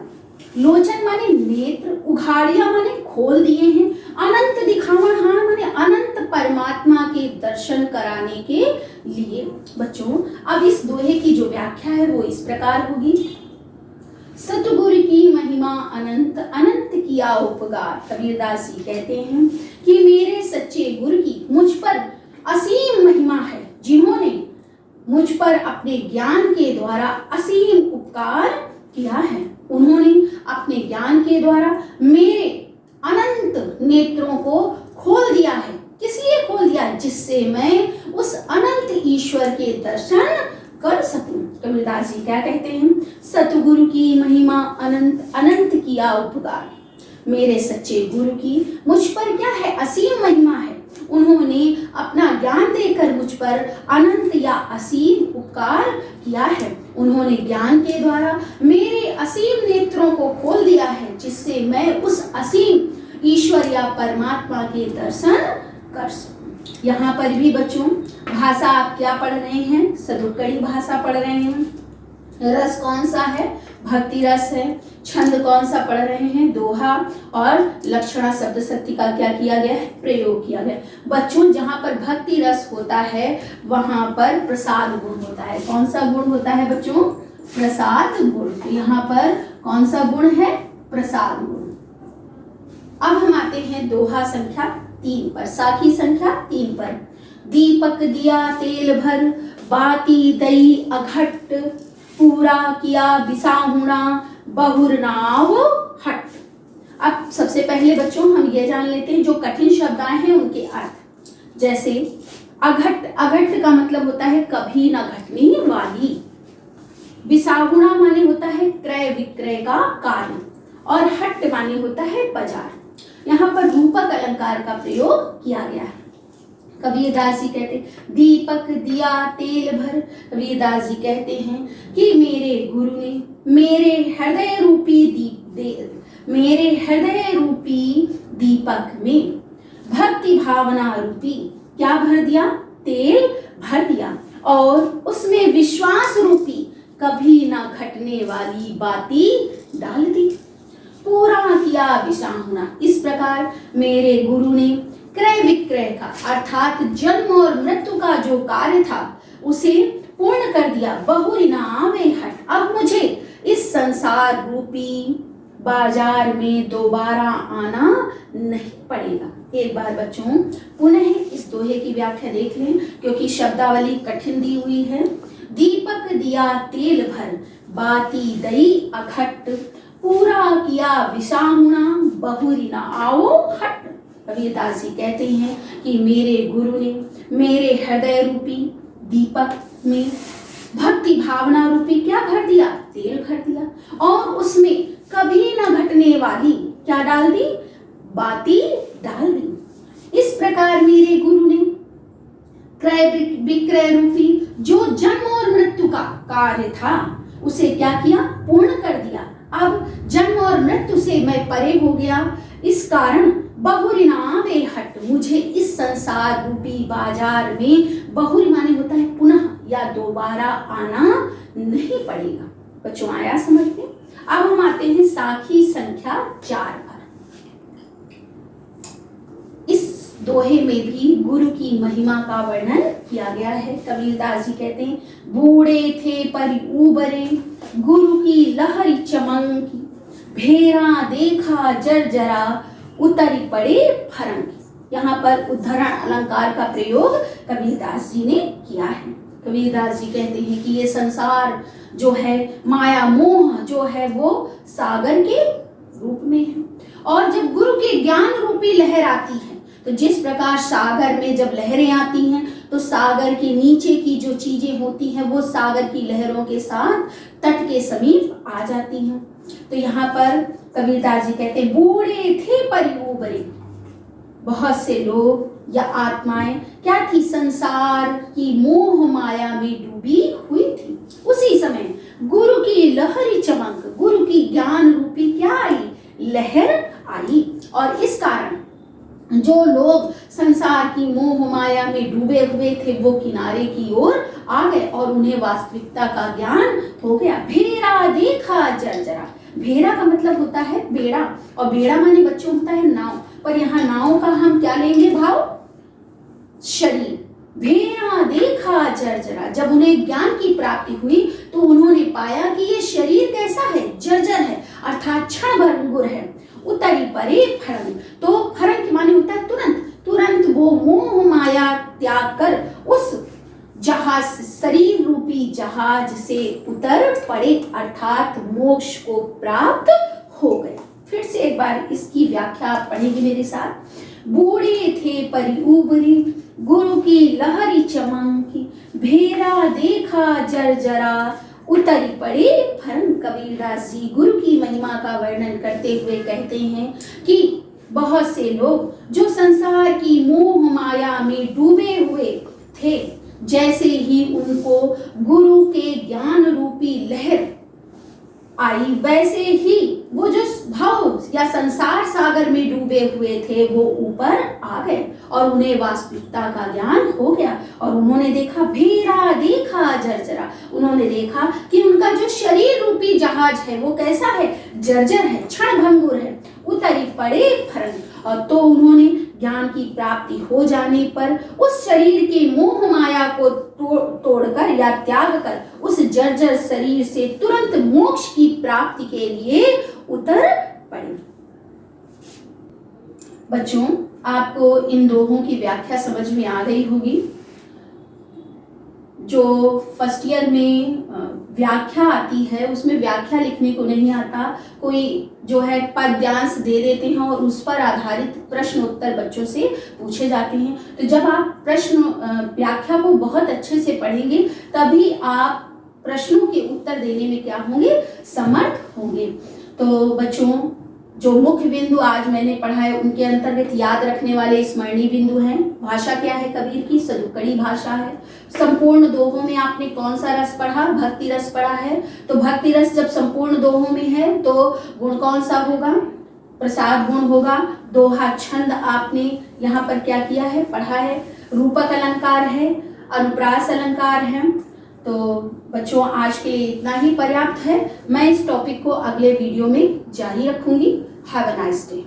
लोचन माने नेत्र, उघाड़िया माने खोल दिए हैं, अनंत दिखावन हार माने अनंत परमात्मा के दर्शन कराने के लिए। बच्चों, अब इस दोहे की जो व्याख्या है वो इस प्रकार होगी। सतगुरु की महिमा अनंत अनंत किया उपकार। कबीरदास जी कहते हैं कि मेरे सच्चे गुरु की मुझ पर असीम महिमा है, जिन्होंने मुझ पर अपने ज्ञान के द्वारा असीम उपकार किया है। उन्होंने अपने ज्ञान के द्वारा मेरे अनंत नेत्रों को खोल दिया है। किस लिए खोल दिया? जिससे मैं उस अनंत ईश्वर के दर्शन कर सकूं। कबीरदास जी क्या कहते हैं? सतगुरु की महिमा अनंत अनंत किया उपकार। मेरे सच्चे गुरु की मुझ पर क्या है? असीम महिमा है। उन्होंने अपना ज्ञान देकर मुझ पर अनंत या असीम उपकार किया है। उन्होंने ज्ञान के द्वारा मेरे असीम नेत्रों को खोल दिया है, जिससे मैं उस असीम ईश्वर या परमात्मा के दर्शन कर सकूं। यहाँ पर भी बच्चों भाषा आप क्या पढ़ रहे हैं? सदुक्कड़ी भाषा पढ़ रहे हैं। रस कौन सा है? भक्ति रस है। छंद कौन सा पढ़ रहे हैं? दोहा। और लक्षणा शब्द शक्ति का क्या किया गया है? प्रयोग किया गया। बच्चों, जहाँ पर भक्ति रस होता है वहां पर प्रसाद गुण होता है। कौन सा गुण होता है बच्चों? प्रसाद गुण। यहाँ पर कौन सा गुण है? प्रसाद गुण। अब हम आते हैं दोहा संख्या 3 पर, साखी संख्या 3 पर। दीपक दिया तेल भर, बाती दई अघट, पूरा किया बिसाहुणा, बहुर नाव हट। अब सबसे पहले बच्चों हम ये जान लेते हैं जो कठिन शब्द आए हैं उनके अर्थ। जैसे अघट, अघट का मतलब होता है कभी न घटने वाली। बिसाहुणा माने होता है क्रय विक्रय का कार्य, और हट माने होता है बाजार। यहाँ पर रूपक अलंकार का प्रयोग किया गया है। कबीरदास जी कहते दीपक दिया तेल भर। कबीरदास जी कहते हैं कि मेरे गुरु ने मेरे हृदय रूपी दीपक में भक्ति भावना रूपी क्या भर दिया? तेल भर दिया, और उसमें विश्वास रूपी कभी ना घटने वाली बाती डाल दी। पूरा किया बिसाहुणा। इस प्रकार मेरे गुरु ने क्रय विक्रय का अर्थात जन्म और मृत्यु का जो कार्य था उसे पूर्ण कर दिया। बहुरी ना आवे हट। अब मुझे इस संसार रूपी बाजार में दोबारा आना नहीं पड़ेगा। एक बार बच्चों पुनः इस दोहे की व्याख्या देख लें, क्योंकि शब्दावली कठिन दी हुई है। दीपक दिया तेल भर, बाती दई अखट, पूरा किया विसामुना, बहुरी न आओ हट। कबीरदास जी कहते हैं कि मेरे गुरु ने मेरे हृदय रूपी दीपक में भक्ति भावना रूपी क्या भर दिया? तेल भर दिया, और उसमें कभी न घटने वाली क्या डाल दी? बाती डाल दी। इस प्रकार मेरे गुरु ने क्रय विक्रय रूपी जो जन्म और मृत्यु का कार्य था उसे क्या किया? पूर्ण कर दिया। अब जन्म और मृत्यु से मैं परे हो गया। इस कारण बहुरिना वे हट, मुझे इस संसार रूपी बाजार में, बहुरी माने होता है पुनः या दोबारा आना नहीं पड़ेगा। बच्चों आया समझ में? अब हम आते हैं साखी संख्या 4 पर। इस दोहे में भी गुरु की महिमा का वर्णन किया गया है। कबीरदास जी कहते हैं, बूढ़े थे पर उबरे, गुरु की लहरी चमकी, भेरा देखा जर्जरा, उतरी पड़े फरंगी। यहाँ पर उद्धरण अलंकार का प्रयोग कबीरदास जी ने किया है। कबीरदास जी कहते हैं कि ये संसार जो है, माया मोह जो है, वो सागर के रूप में है, और जब गुरु के ज्ञान रूपी लहर आती है, तो जिस प्रकार सागर में जब लहरें आती हैं तो सागर के नीचे की जो चीजें होती हैं वो सागर की लहरों के साथ तट के समीप आ जाती हैं। तो यहाँ पर कबीरदास जी कहते हैं, बूढ़े थे पर उबरे, बहुत से लोग या आत्माएं क्या थी? संसार की मोह माया में डूबी हुई थी। उसी समय गुरु की लहरी चमक, गुरु की ज्ञान रूपी क्या आई? लहर आई, और इस कारण जो लोग संसार की मोह माया में डूबे हुए थे वो किनारे की ओर आ गए और उन्हें वास्तविकता का ज्ञान हो गया। भेरा देखा जर्जरा, भेरा का मतलब होता है बेड़ा, और बेड़ा माने बच्चों होता है नाव, पर यहाँ नाव का हम क्या लेंगे भाव? शरीर। भेरा देखा जर्जरा, जब उन्हें ज्ञान की प्राप्ति हुई तो उन्होंने पाया कि ये शरीर कैसा है? जर्जर है, अर्थात क्षण भंगुर है। उतरी परे फरंग, तो फरंग माने होता है तुरंत, तुरंत वो मोह माया त्याग कर उस जहाज, शरीर रूपी जहाज से उतर पड़े, अर्थात मोक्ष को प्राप्त हो गए। फिर से एक बार इसकी व्याख्या पढ़ेंगे मेरे साथ। बूढ़े थे पर उबरी, गुरु की लहरी चमकी, भेरा देखा जर्जरा, उतरी पड़े फरंग। कबीरदास जी गुरु की महिमा का वर्णन करते हुए कहते हैं कि बहुत से लोग जो संसार की मोह माया में डूबे हुए थे, जैसे ही उनको गुरु के ज्ञान रूपी लहर आई, वैसे ही वो जो भाव या संसार सागर में डूबे हुए थे वो ऊपर आ गए और उन्हें वास्तविकता का ज्ञान हो गया। और उन्होंने देखा, भेरा देखा जर्जरा, उन्होंने देखा कि उनका जो शरीर रूपी जहाज है वो कैसा है? जर्जर है, क्षण भंगुर है। उतरी पड़े फरंग, और तो उन्होंने ज्ञान की प्राप्ति हो जाने पर उस शरीर के मोह माया को तोड़कर या त्याग कर उस जर्जर शरीर से तुरंत मोक्ष की प्राप्ति के लिए उतर पड़े। बच्चों आपको इन दोहों की व्याख्या समझ में आ गई होगी। जो फर्स्ट ईयर में व्याख्या आती है उसमें व्याख्या लिखने को नहीं आता, कोई जो है पद्यांश दे देते हैं और उस पर आधारित प्रश्न उत्तर बच्चों से पूछे जाते हैं। तो जब आप प्रश्न व्याख्या को बहुत अच्छे से पढ़ेंगे तभी आप प्रश्नों के उत्तर देने में क्या होंगे? समर्थ होंगे। तो बच्चों जो मुख्य बिंदु आज मैंने पढ़ा है उनके अंतर्गत याद रखने वाले स्मरणीय बिंदु हैं। भाषा क्या है कबीर की? सदुक्कड़ी भाषा है। संपूर्ण दोहों में आपने कौन सा रस पढ़ा? भक्ति रस पढ़ा है। तो भक्ति रस जब संपूर्ण दोहों में है तो गुण कौन सा होगा? प्रसाद गुण होगा। दोहा छंद आपने यहाँ पर क्या किया है? पढ़ा है। रूपक अलंकार है, अनुप्रास अलंकार है। तो बच्चों आज के लिए इतना ही पर्याप्त है। मैं इस टॉपिक को अगले वीडियो में जारी रखूंगी। Have a nice day.